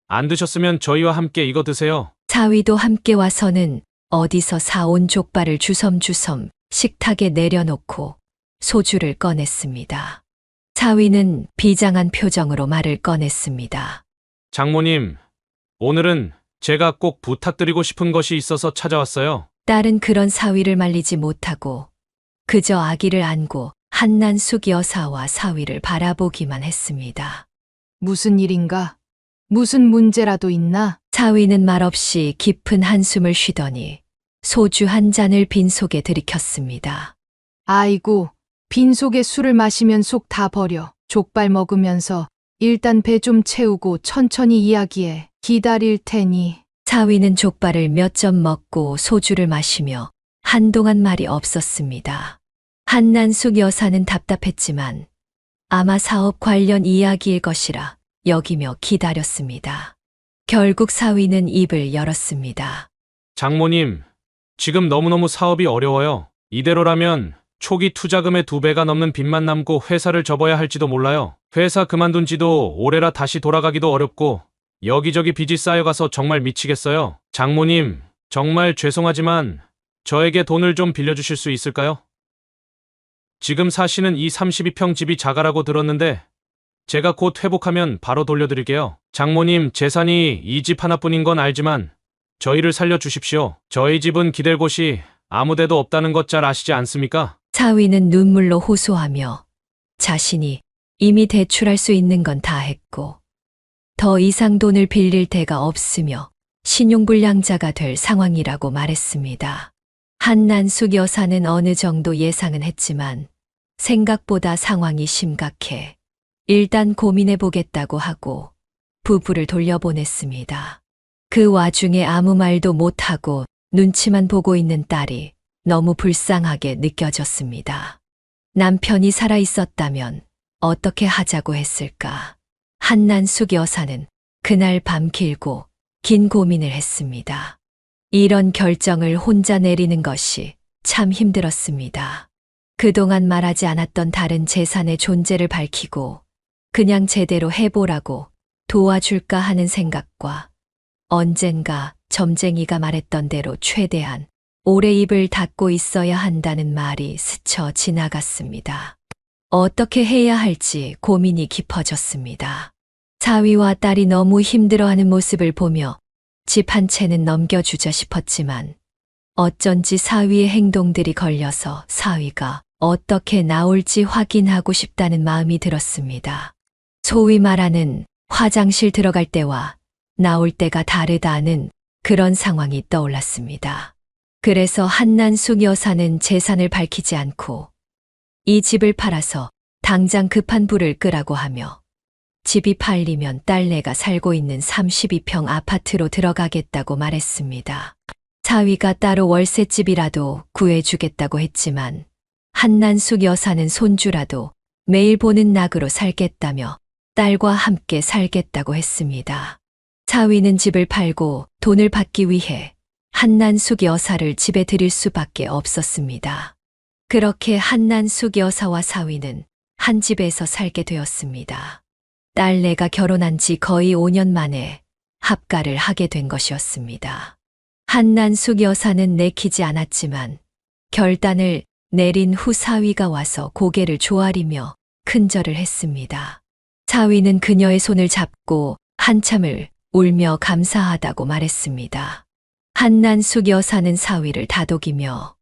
안 드셨으면 저희와 함께 이거 드세요. 사위도 함께 와서는 어디서 사온 족발을 주섬주섬 식탁에 내려놓고 소주를 꺼냈습니다. 사위는 비장한 표정으로 말을 꺼냈습니다. 장모님, 오늘은 제가 꼭 부탁드리고 싶은 것이 있어서 찾아왔어요. 딸은 그런 사위를 말리지 못하고 그저 아기를 안고 한난숙 여사와 사위를 바라보기만 했습니다. 무슨 일인가? 무슨 문제라도 있나? 사위는 말없이 깊은 한숨을 쉬더니 소주 한 잔을 빈속에 들이켰습니다. 아이고, 빈속에 술을 마시면 속 다 버려. 족발 먹으면서 일단 배 좀 채우고 천천히 이야기해. 기다릴 테니. 사위는 족발을 몇 점 먹고 소주를 마시며 한동안 말이 없었습니다. 한난숙 여사는 답답했지만 아마 사업 관련 이야기일 것이라 여기며 기다렸습니다. 결국 사위는 입을 열었습니다. 장모님, 지금 너무너무 사업이 어려워요. 이대로라면 초기 투자금의 2배가 넘는 빚만 남고 회사를 접어야 할지도 몰라요. 회사 그만둔 지도 올해라 다시 돌아가기도 어렵고 여기저기 빚이 쌓여가서 정말 미치겠어요. 장모님, 정말 죄송하지만 저에게 돈을 좀 빌려주실 수 있을까요? 지금 사시는 이 32평 집이 자가라고 들었는데 제가 곧 회복하면 바로 돌려드릴게요. 장모님, 재산이 이 집 하나뿐인 건 알지만 저희를 살려주십시오. 저희 집은 기댈 곳이 아무데도 없다는 것 잘 아시지 않습니까? 사위는 눈물로 호소하며 자신이 이미 대출할 수 있는 건 다 했고 더 이상 돈을 빌릴 데가 없으며 신용불량자가 될 상황이라고 말했습니다. 한난숙 여사는 어느 정도 예상은 했지만 생각보다 상황이 심각해 일단 고민해 보겠다고 하고 부부를 돌려보냈습니다. 그 와중에 아무 말도 못하고 눈치만 보고 있는 딸이 너무 불쌍하게 느껴졌습니다. 남편이 살아 있었다면 어떻게 하자고 했을까? 한난숙 여사는 그날 밤 길고 긴 고민을 했습니다. 이런 결정을 혼자 내리는 것이 참 힘들었습니다. 그동안 말하지 않았던 다른 재산의 존재를 밝히고 그냥 제대로 해보라고 도와줄까 하는 생각과 언젠가 점쟁이가 말했던 대로 최대한 오래 입을 닫고 있어야 한다는 말이 스쳐 지나갔습니다. 어떻게 해야 할지 고민이 깊어졌습니다. 사위와 딸이 너무 힘들어하는 모습을 보며 집 한 채는 넘겨주자 싶었지만 어쩐지 사위의 행동들이 걸려서 사위가 어떻게 나올지 확인하고 싶다는 마음이 들었습니다. 소위 말하는 화장실 들어갈 때와 나올 때가 다르다는 그런 상황이 떠올랐습니다. 그래서 한난숙 여사는 재산을 밝히지 않고 이 집을 팔아서 당장 급한 불을 끄라고 하며 집이 팔리면 딸내가 살고 있는 32평 아파트로 들어가겠다고 말했습니다. 사위가 따로 월세집이라도 구해주겠다고 했지만 한난숙 여사는 손주라도 매일 보는 낙으로 살겠다며 딸과 함께 살겠다고 했습니다. 사위는 집을 팔고 돈을 받기 위해 한난숙 여사를 집에 들일 수밖에 없었습니다. 그렇게 한난숙 여사와 사위는 한 집에서 살게 되었습니다. 딸내가 결혼한 지 거의 5년 만에 합가를 하게 된 것이었습니다. 한난숙 여사는 내키지 않았지만 결단을 내린 후 사위가 와서 고개를 조아리며 큰절을 했습니다. 사위는 그녀의 손을 잡고 한참을 울며 감사하다고 말했습니다. 한난숙 여사는 사위를 다독이며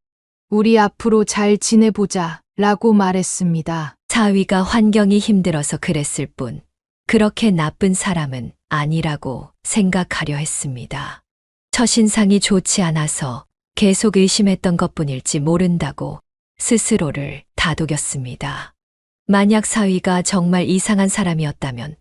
우리 앞으로 잘 지내보자 라고 말했습니다. 사위가 환경이 힘들어서 그랬을 뿐 그렇게 나쁜 사람은 아니라고 생각하려 했습니다. 첫인상이 좋지 않아서 계속 의심했던 것뿐일지 모른다고 스스로를 다독였습니다. 만약 사위가 정말 이상한 사람이었다면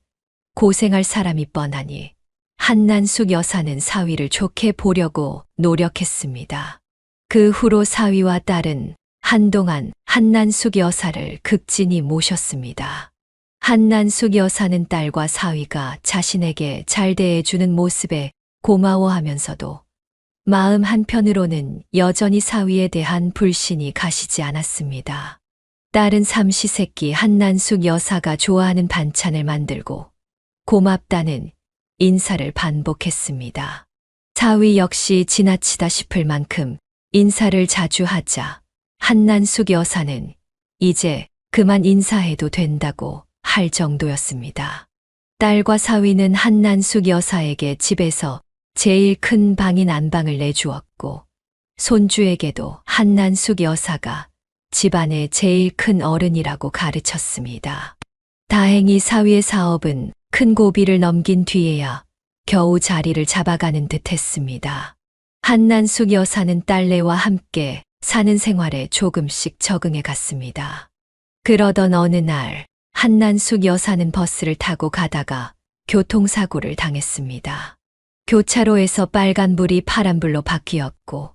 고생할 사람이 뻔하니 한난숙 여사는 사위를 좋게 보려고 노력했습니다. 그 후로 사위와 딸은 한동안 한난숙 여사를 극진히 모셨습니다. 한난숙 여사는 딸과 사위가 자신에게 잘 대해주는 모습에 고마워하면서도 마음 한편으로는 여전히 사위에 대한 불신이 가시지 않았습니다. 딸은 삼시세끼 한난숙 여사가 좋아하는 반찬을 만들고 고맙다는 인사를 반복했습니다. 사위 역시 지나치다 싶을 만큼 인사를 자주 하자 한난숙 여사는 이제 그만 인사해도 된다고 할 정도였습니다. 딸과 사위는 한난숙 여사에게 집에서 제일 큰 방인 안방을 내주었고 손주에게도 한난숙 여사가 집안의 제일 큰 어른이라고 가르쳤습니다. 다행히 사위의 사업은 큰 고비를 넘긴 뒤에야 겨우 자리를 잡아가는 듯 했습니다. 한난숙 여사는 딸내와 함께 사는 생활에 조금씩 적응해 갔습니다. 그러던 어느 날 한난숙 여사는 버스를 타고 가다가 교통사고를 당했습니다. 교차로에서 빨간불이 파란불로 바뀌었고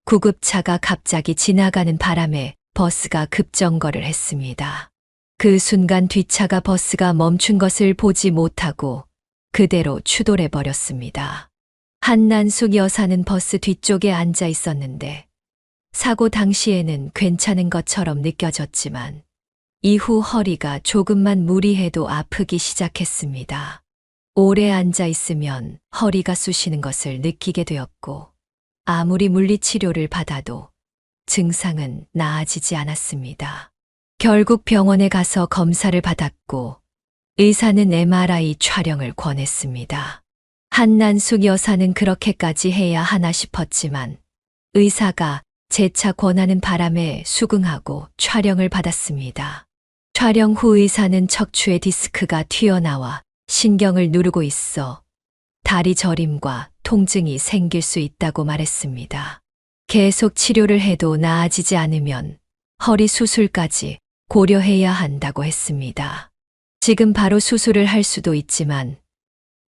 구급차가 갑자기 지나가는 바람에 버스가 급정거를 했습니다. 그 순간 뒷차가 버스가 멈춘 것을 보지 못하고 그대로 추돌해 버렸습니다. 한난숙 여사는 버스 뒤쪽에 앉아 있었는데 사고 당시에는 괜찮은 것처럼 느껴졌지만 이후 허리가 조금만 무리해도 아프기 시작했습니다. 오래 앉아 있으면 허리가 쑤시는 것을 느끼게 되었고 아무리 물리치료를 받아도 증상은 나아지지 않았습니다. 결국 병원에 가서 검사를 받았고 의사는 MRI 촬영을 권했습니다. 한난숙 여사는 그렇게까지 해야 하나 싶었지만 의사가 재차 권하는 바람에 수긍하고 촬영을 받았습니다. 촬영 후 의사는 척추에 디스크가 튀어나와 신경을 누르고 있어 다리 저림과 통증이 생길 수 있다고 말했습니다. 계속 치료를 해도 나아지지 않으면 허리 수술까지 고려해야 한다고 했습니다. 지금 바로 수술을 할 수도 있지만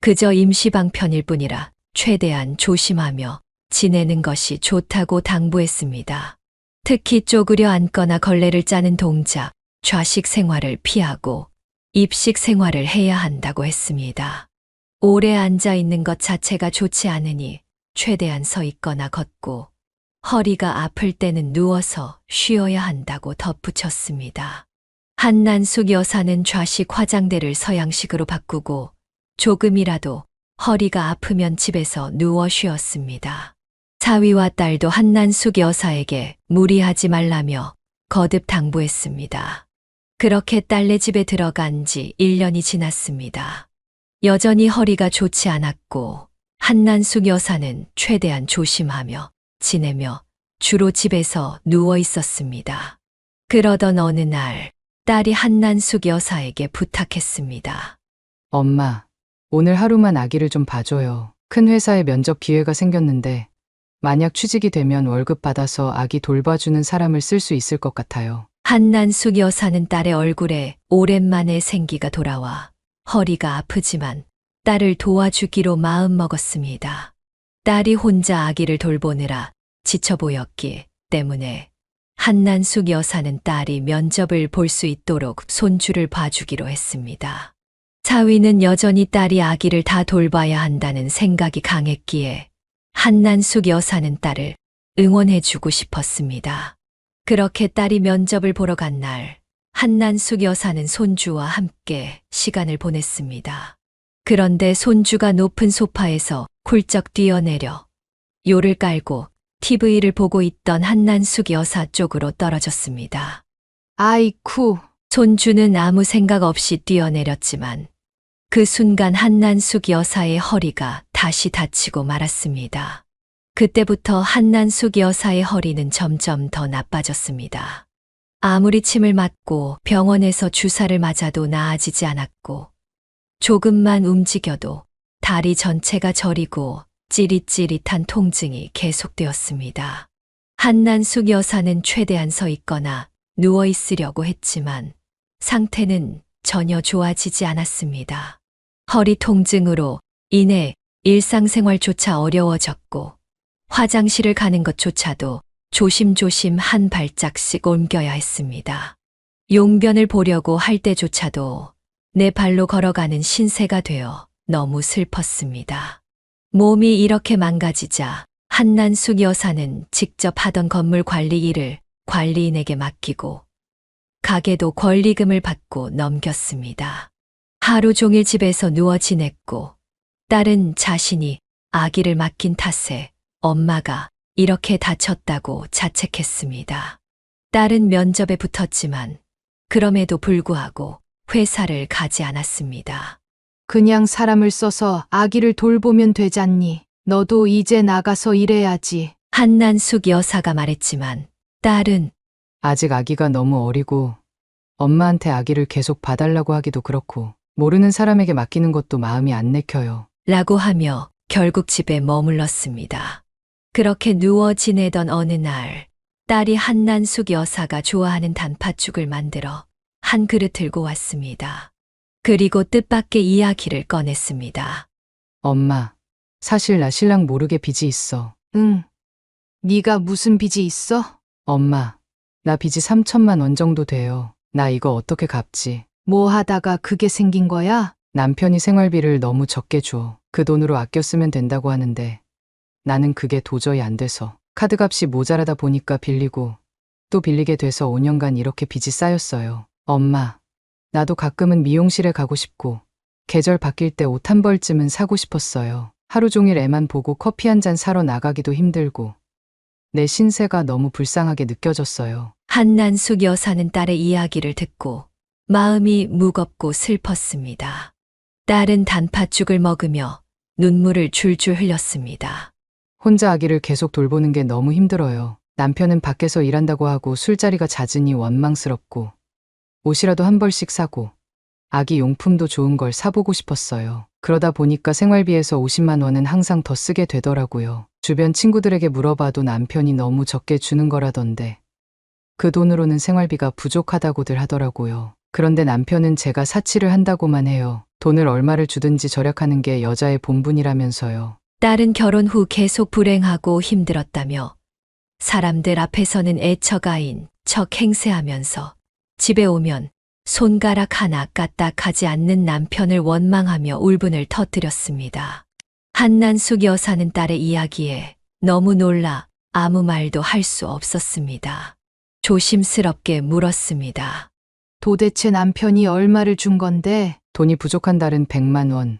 그저 임시방편일 뿐이라 최대한 조심하며 지내는 것이 좋다고 당부했습니다. 특히 쪼그려 앉거나 걸레를 짜는 동작, 좌식 생활을 피하고 입식 생활을 해야 한다고 했습니다. 오래 앉아 있는 것 자체가 좋지 않으니 최대한 서 있거나 걷고 허리가 아플 때는 누워서 쉬어야 한다고 덧붙였습니다. 한난숙 여사는 좌식 화장대를 서양식으로 바꾸고 조금이라도 허리가 아프면 집에서 누워 쉬었습니다. 사위와 딸도 한난숙 여사에게 무리하지 말라며 거듭 당부했습니다. 그렇게 딸네 집에 들어간 지 1년이 지났습니다. 여전히 허리가 좋지 않았고 한난숙 여사는 최대한 조심하며 지내며 주로 집에서 누워 있었습니다. 그러던 어느 날 딸이 한난숙 여사에게 부탁했습니다. 엄마, 오늘 하루만 아기를 좀 봐줘요. 큰 회사에 면접 기회가 생겼는데 만약 취직이 되면 월급 받아서 아기 돌봐주는 사람을 쓸 수 있을 것 같아요. 한난숙 여사는 딸의 얼굴에 오랜만에 생기가 돌아와 허리가 아프지만 딸을 도와주기로 마음먹었습니다. 딸이 혼자 아기를 돌보느라 지쳐 보였기 때문에 한난숙 여사는 딸이 면접을 볼 수 있도록 손주를 봐주기로 했습니다. 사위는 여전히 딸이 아기를 다 돌봐야 한다는 생각이 강했기에 한난숙 여사는 딸을 응원해주고 싶었습니다. 그렇게 딸이 면접을 보러 간 날, 한난숙 여사는 손주와 함께 시간을 보냈습니다. 그런데 손주가 높은 소파에서 훌쩍 뛰어내려 요를 깔고 TV를 보고 있던 한난숙 여사 쪽으로 떨어졌습니다. 아이쿠, 손주는 아무 생각 없이 뛰어내렸지만 그 순간 한난숙 여사의 허리가 다시 다치고 말았습니다. 그때부터 한난숙 여사의 허리는 점점 더 나빠졌습니다. 아무리 침을 맞고 병원에서 주사를 맞아도 나아지지 않았고 조금만 움직여도 다리 전체가 저리고 찌릿찌릿한 통증이 계속되었습니다. 한난숙 여사는 최대한 서 있거나 누워 있으려고 했지만 상태는 전혀 좋아지지 않았습니다. 허리 통증으로 인해 일상생활조차 어려워졌고 화장실을 가는 것조차도 조심조심 한 발짝씩 옮겨야 했습니다. 용변을 보려고 할 때조차도 내 발로 걸어가는 신세가 되어 너무 슬펐습니다. 몸이 이렇게 망가지자 한난숙 여사는 직접 하던 건물 관리 일을 관리인에게 맡기고 가게도 권리금을 받고 넘겼습니다. 하루 종일 집에서 누워 지냈고 딸은 자신이 아기를 맡긴 탓에 엄마가 이렇게 다쳤다고 자책했습니다. 딸은 면접에 붙었지만 그럼에도 불구하고 회사를 가지 않았습니다. 그냥 사람을 써서 아기를 돌보면 되잖니. 너도 이제 나가서 일해야지. 한난숙 여사가 말했지만 딸은 아직 아기가 너무 어리고 엄마한테 아기를 계속 봐달라고 하기도 그렇고 모르는 사람에게 맡기는 것도 마음이 안 내켜요. 라고 하며 결국 집에 머물렀습니다. 그렇게 누워 지내던 어느 날 딸이 한난숙 여사가 좋아하는 단팥죽을 만들어 한 그릇 들고 왔습니다. 그리고 뜻밖의 이야기를 꺼냈습니다. 엄마, 사실 나 신랑 모르게 빚이 있어. 응. 네가 무슨 빚이 있어? 엄마, 나 빚이 3천만 원 정도 돼요. 나 이거 어떻게 갚지? 뭐 하다가 그게 생긴 거야? 남편이 생활비를 너무 적게 줘. 그 돈으로 아껴 쓰면 된다고 하는데 나는 그게 도저히 안 돼서 카드값이 모자라다 보니까 빌리고 또 빌리게 돼서 5년간 이렇게 빚이 쌓였어요. 엄마, 나도 가끔은 미용실에 가고 싶고 계절 바뀔 때 옷 한 벌쯤은 사고 싶었어요. 하루 종일 애만 보고 커피 한 잔 사러 나가기도 힘들고 내 신세가 너무 불쌍하게 느껴졌어요. 한난숙 여사는 딸의 이야기를 듣고 마음이 무겁고 슬펐습니다. 딸은 단팥죽을 먹으며 눈물을 줄줄 흘렸습니다. 혼자 아기를 계속 돌보는 게 너무 힘들어요. 남편은 밖에서 일한다고 하고 술자리가 잦으니 원망스럽고 옷이라도 한 벌씩 사고 아기 용품도 좋은 걸 사보고 싶었어요. 그러다 보니까 생활비에서 50만 원은 항상 더 쓰게 되더라고요. 주변 친구들에게 물어봐도 남편이 너무 적게 주는 거라던데 그 돈으로는 생활비가 부족하다고들 하더라고요. 그런데 남편은 제가 사치를 한다고만 해요. 돈을 얼마를 주든지 절약하는 게 여자의 본분이라면서요. 딸은 결혼 후 계속 불행하고 힘들었다며 사람들 앞에서는 애처가인 척 행세하면서 집에 오면 손가락 하나 까딱하지 않는 남편을 원망하며 울분을 터뜨렸습니다. 한난숙 여사는 딸의 이야기에 너무 놀라 아무 말도 할 수 없었습니다. 조심스럽게 물었습니다. 도대체 남편이 얼마를 준 건데? 돈이 부족한 달은 100만 원,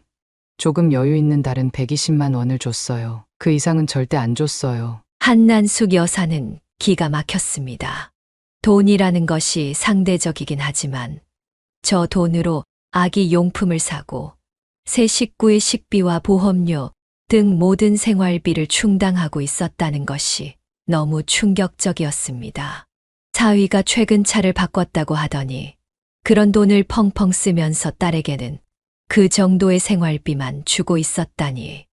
조금 여유 있는 달은 120만 원을 줬어요. 그 이상은 절대 안 줬어요. 한난숙 여사는 기가 막혔습니다. 돈이라는 것이 상대적이긴 하지만 저 돈으로 아기 용품을 사고 새 식구의 식비와 보험료 등 모든 생활비를 충당하고 있었다는 것이 너무 충격적이었습니다. 사위가 최근 차를 바꿨다고 하더니 그런 돈을 펑펑 쓰면서 딸에게는 그 정도의 생활비만 주고 있었다니.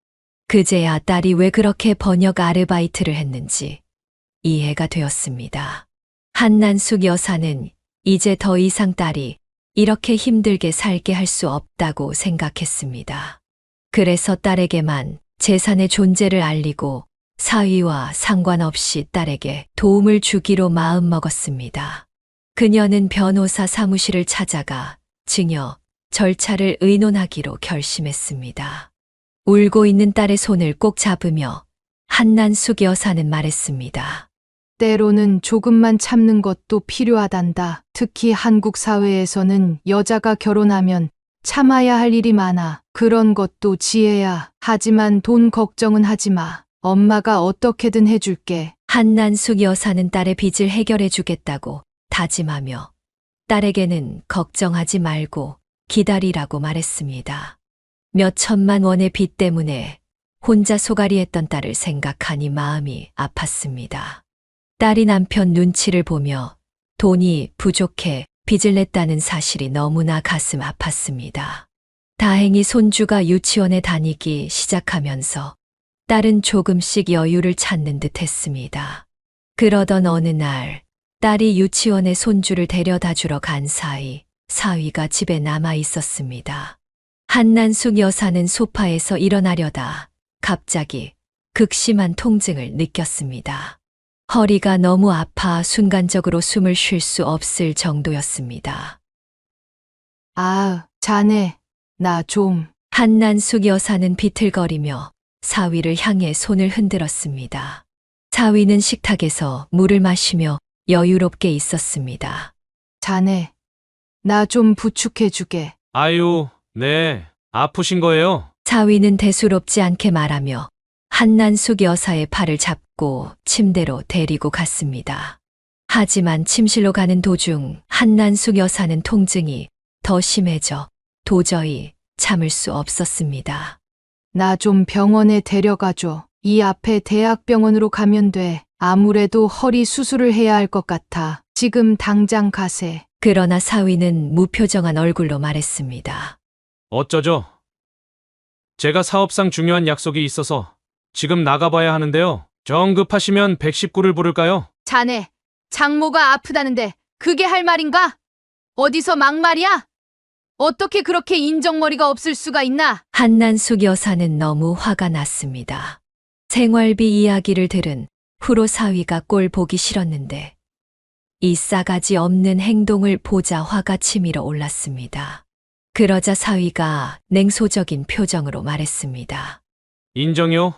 그제야 딸이 왜 그렇게 번역 아르바이트를 했는지 이해가 되었습니다. 한난숙 여사는 이제 더 이상 딸이 이렇게 힘들게 살게 할 수 없다고 생각했습니다. 그래서 딸에게만 재산의 존재를 알리고 사위와 상관없이 딸에게 도움을 주기로 마음먹었습니다. 그녀는 변호사 사무실을 찾아가 증여, 절차를 의논하기로 결심했습니다. 울고 있는 딸의 손을 꼭 잡으며 한난숙 여사는 말했습니다. 때로는 조금만 참는 것도 필요하단다. 특히 한국 사회에서는 여자가 결혼하면 참아야 할 일이 많아. 그런 것도 지혜야. 하지만 돈 걱정은 하지 마. 엄마가 어떻게든 해줄게. 한난숙 여사는 딸의 빚을 해결해 주겠다고 다짐하며 딸에게는 걱정하지 말고 기다리라고 말했습니다. 몇 천만 원의 빚 때문에 혼자 소갈이했던 딸을 생각하니 마음이 아팠습니다. 딸이 남편 눈치를 보며 돈이 부족해 빚을 냈다는 사실이 너무나 가슴 아팠습니다. 다행히 손주가 유치원에 다니기 시작하면서 딸은 조금씩 여유를 찾는 듯 했습니다. 그러던 어느 날 딸이 유치원에 손주를 데려다 주러 간 사이 사위가 집에 남아 있었습니다. 한난숙 여사는 소파에서 일어나려다 갑자기 극심한 통증을 느꼈습니다. 허리가 너무 아파 순간적으로 숨을 쉴 수 없을 정도였습니다. 아, 자네, 나 좀. 한난숙 여사는 비틀거리며 사위를 향해 손을 흔들었습니다. 사위는 식탁에서 물을 마시며 여유롭게 있었습니다. 자네, 나 좀 부축해주게. 아유, 네. 아프신 거예요? 사위는 대수롭지 않게 말하며 한난숙 여사의 팔을 잡고 침대로 데리고 갔습니다. 하지만 침실로 가는 도중 한난숙 여사는 통증이 더 심해져 도저히 참을 수 없었습니다. 나 좀 병원에 데려가줘. 이 앞에 대학병원으로 가면 돼. 아무래도 허리 수술을 해야 할 것 같아. 지금 당장 가세. 그러나 사위는 무표정한 얼굴로 말했습니다. 어쩌죠? 제가 사업상 중요한 약속이 있어서 지금 나가봐야 하는데요. 정 급하시면 119를 부를까요? 자네, 장모가 아프다는데 그게 할 말인가? 어디서 막말이야? 어떻게 그렇게 인정머리가 없을 수가 있나? 한난숙 여사는 너무 화가 났습니다. 생활비 이야기를 들은 후로 사위가 꼴 보기 싫었는데 이 싸가지 없는 행동을 보자 화가 치밀어 올랐습니다. 그러자 사위가 냉소적인 표정으로 말했습니다. 인정이요?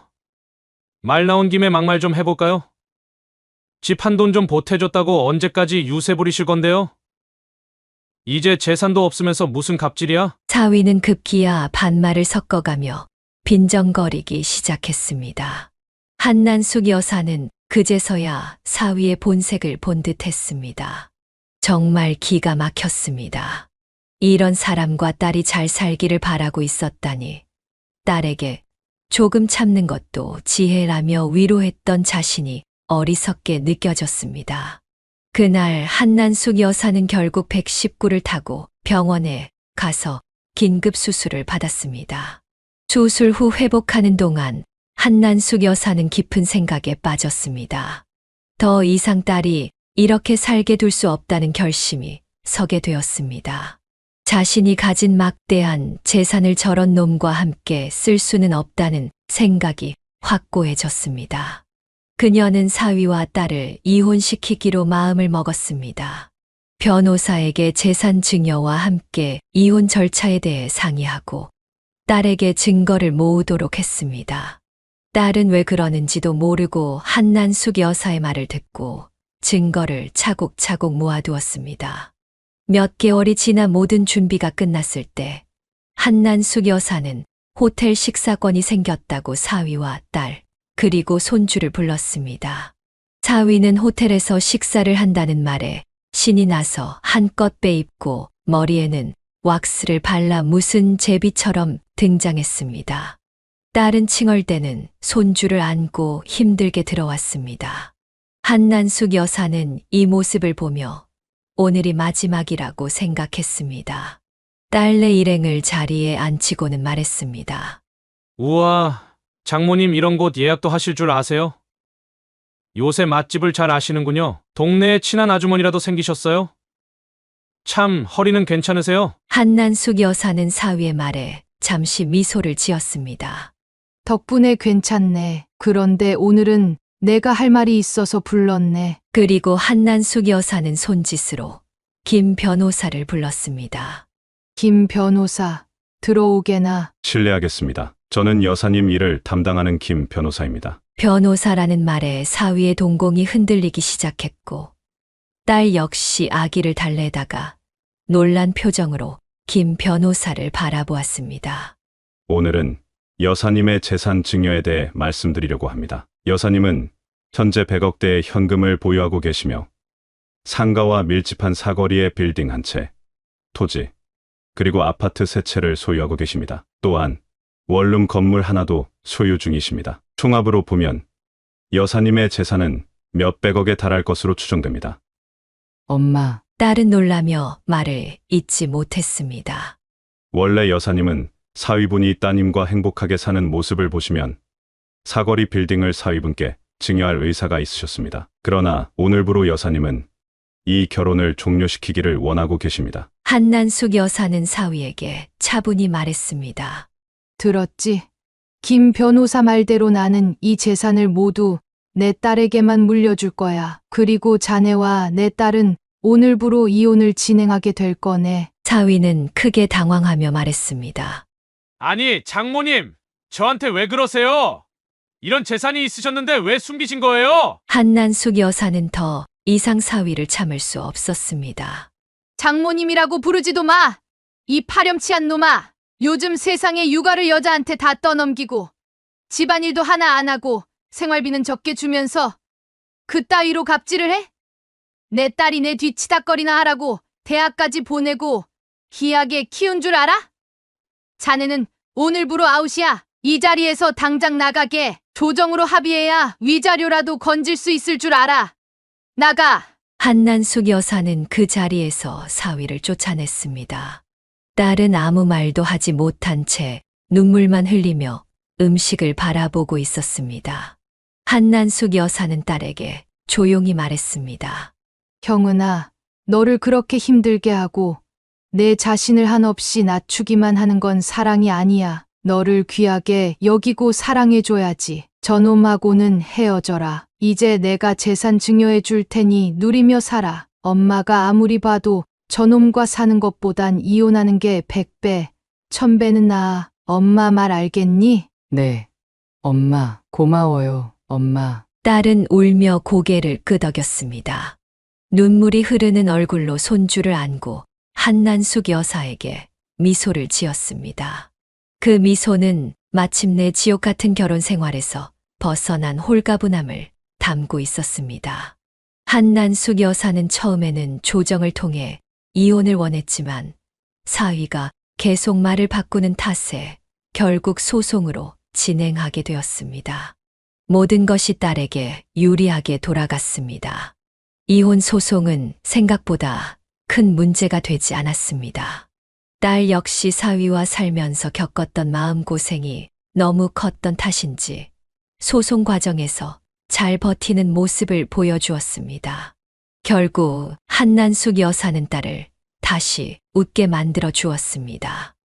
말 나온 김에 막말 좀 해볼까요? 집 한 돈 좀 보태줬다고 언제까지 유세 부리실 건데요? 이제 재산도 없으면서 무슨 갑질이야? 사위는 급기야 반말을 섞어가며 빈정거리기 시작했습니다. 한난숙 여사는 그제서야 사위의 본색을 본 듯했습니다. 정말 기가 막혔습니다. 이런 사람과 딸이 잘 살기를 바라고 있었다니 딸에게 조금 참는 것도 지혜라며 위로했던 자신이 어리석게 느껴졌습니다. 그날 한난숙 여사는 결국 119를 타고 병원에 가서 긴급 수술을 받았습니다. 수술 후 회복하는 동안 한난숙 여사는 깊은 생각에 빠졌습니다. 더 이상 딸이 이렇게 살게 둘 수 없다는 결심이 서게 되었습니다. 자신이 가진 막대한 재산을 저런 놈과 함께 쓸 수는 없다는 생각이 확고해졌습니다. 그녀는 사위와 딸을 이혼시키기로 마음을 먹었습니다. 변호사에게 재산 증여와 함께 이혼 절차에 대해 상의하고 딸에게 증거를 모으도록 했습니다. 딸은 왜 그러는지도 모르고 한난숙 여사의 말을 듣고 증거를 차곡차곡 모아두었습니다. 몇 개월이 지나 모든 준비가 끝났을 때 한난숙 여사는 호텔 식사권이 생겼다고 사위와 딸 그리고 손주를 불렀습니다. 사위는 호텔에서 식사를 한다는 말에 신이 나서 한껏 빼입고 머리에는 왁스를 발라 무슨 제비처럼 등장했습니다. 딸은 칭얼대는 손주를 안고 힘들게 들어왔습니다. 한난숙 여사는 이 모습을 보며 오늘이 마지막이라고 생각했습니다. 딸내 일행을 자리에 앉히고는 말했습니다. 우와, 장모님 이런 곳 예약도 하실 줄 아세요? 요새 맛집을 잘 아시는군요. 동네에 친한 아주머니라도 생기셨어요? 참, 허리는 괜찮으세요? 한난숙 여사는 사위의 말에 잠시 미소를 지었습니다. 덕분에 괜찮네. 그런데 오늘은 내가 할 말이 있어서 불렀네. 그리고 한난숙 여사는 손짓으로 김 변호사를 불렀습니다. 김 변호사, 들어오게나. 실례하겠습니다. 저는 여사님 일을 담당하는 김 변호사입니다. 변호사라는 말에 사위의 동공이 흔들리기 시작했고 딸 역시 아기를 달래다가 놀란 표정으로 김 변호사를 바라보았습니다. 오늘은 여사님의 재산 증여에 대해 말씀드리려고 합니다. 여사님은 현재 100억대의 현금을 보유하고 계시며 상가와 밀집한 사거리의 빌딩 한 채, 토지, 그리고 아파트 3채를 소유하고 계십니다. 또한 원룸 건물 하나도 소유 중이십니다. 총합으로 보면 여사님의 재산은 몇백억에 달할 것으로 추정됩니다. 엄마, 딸은 놀라며 말을 잇지 못했습니다. 원래 여사님은 사위분이 따님과 행복하게 사는 모습을 보시면 사거리 빌딩을 사위분께 증여할 의사가 있으셨습니다. 그러나 오늘부로 여사님은 이 결혼을 종료시키기를 원하고 계십니다. 한난숙 여사는 사위에게 차분히 말했습니다. 들었지? 김 변호사 말대로 나는 이 재산을 모두 내 딸에게만 물려줄 거야. 그리고 자네와 내 딸은 오늘부로 이혼을 진행하게 될 거네. 사위는 크게 당황하며 말했습니다. 아니, 장모님, 저한테 왜 그러세요? 이런 재산이 있으셨는데 왜 숨기신 거예요? 한난숙 여사는 더 이상 사위를 참을 수 없었습니다. 장모님이라고 부르지도 마! 이 파렴치한 놈아! 요즘 세상에 육아를 여자한테 다 떠넘기고 집안일도 하나 안 하고 생활비는 적게 주면서 그따위로 갑질을 해? 내 딸이 내 뒤치다거리나 하라고 대학까지 보내고 귀하게 키운 줄 알아? 자네는 오늘부로 아웃이야. 이 자리에서 당장 나가게. 조정으로 합의해야 위자료라도 건질 수 있을 줄 알아. 나가! 한난숙 여사는 그 자리에서 사위를 쫓아냈습니다. 딸은 아무 말도 하지 못한 채 눈물만 흘리며 음식을 바라보고 있었습니다. 한난숙 여사는 딸에게 조용히 말했습니다. 형은아, 너를 그렇게 힘들게 하고 내 자신을 한없이 낮추기만 하는 건 사랑이 아니야. 너를 귀하게 여기고 사랑해줘야지. 저놈하고는 헤어져라. 이제 내가 재산 증여해 줄 테니 누리며 살아. 엄마가 아무리 봐도 저놈과 사는 것보단 이혼하는 게 100배, 1000배는 나아. 엄마 말 알겠니? 네. 엄마, 고마워요, 엄마. 딸은 울며 고개를 끄덕였습니다. 눈물이 흐르는 얼굴로 손주를 안고 한난숙 여사에게 미소를 지었습니다. 그 미소는 마침내 지옥 같은 결혼 생활에서 벗어난 홀가분함을 담고 있었습니다. 한난숙 여사는 처음에는 조정을 통해 이혼을 원했지만 사위가 계속 말을 바꾸는 탓에 결국 소송으로 진행하게 되었습니다. 모든 것이 딸에게 유리하게 돌아갔습니다. 이혼 소송은 생각보다 큰 문제가 되지 않았습니다. 딸 역시 사위와 살면서 겪었던 마음고생이 너무 컸던 탓인지 소송 과정에서 잘 버티는 모습을 보여주었습니다. 결국 한난숙 여사는 딸을 다시 웃게 만들어 주었습니다.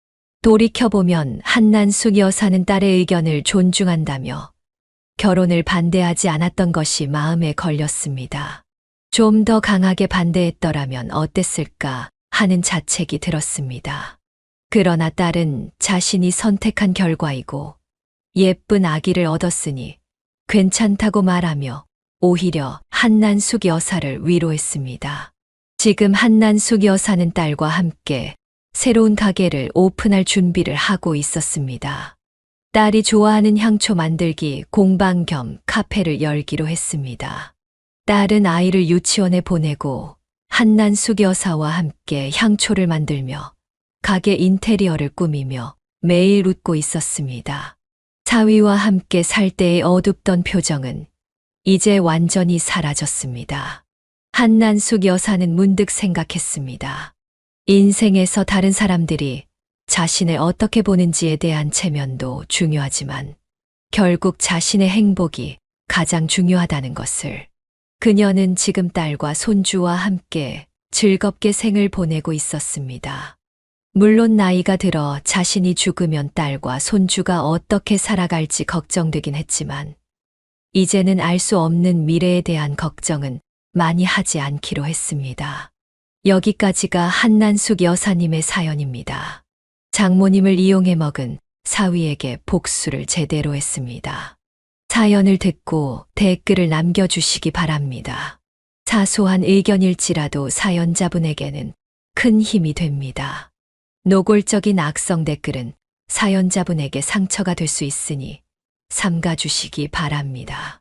돌이켜보면 한난숙 여사는 딸의 의견을 존중한다며 결혼을 반대하지 않았던 것이 마음에 걸렸습니다. 좀 더 강하게 반대했더라면 어땠을까 하는 자책이 들었습니다. 그러나 딸은 자신이 선택한 결과이고 예쁜 아기를 얻었으니 괜찮다고 말하며 오히려 한난숙 여사를 위로했습니다. 지금 한난숙 여사는 딸과 함께 새로운 가게를 오픈할 준비를 하고 있었습니다. 딸이 좋아하는 향초 만들기 공방 겸 카페를 열기로 했습니다. 딸은 아이를 유치원에 보내고 한난숙 여사와 함께 향초를 만들며 가게 인테리어를 꾸미며 매일 웃고 있었습니다. 사위와 함께 살 때의 어둡던 표정은 이제 완전히 사라졌습니다. 한난숙 여사는 문득 생각했습니다. 인생에서 다른 사람들이 자신을 어떻게 보는지에 대한 체면도 중요하지만 결국 자신의 행복이 가장 중요하다는 것을. 그녀는 지금 딸과 손주와 함께 즐겁게 생을 보내고 있었습니다. 물론 나이가 들어 자신이 죽으면 딸과 손주가 어떻게 살아갈지 걱정되긴 했지만 이제는 알 수 없는 미래에 대한 걱정은 많이 하지 않기로 했습니다. 여기까지가 한난숙 여사님의 사연입니다. 장모님을 이용해 먹은 사위에게 복수를 제대로 했습니다. 사연을 듣고 댓글을 남겨주시기 바랍니다. 사소한 의견일지라도 사연자분에게는 큰 힘이 됩니다. 노골적인 악성 댓글은 사연자분에게 상처가 될 수 있으니 삼가주시기 바랍니다.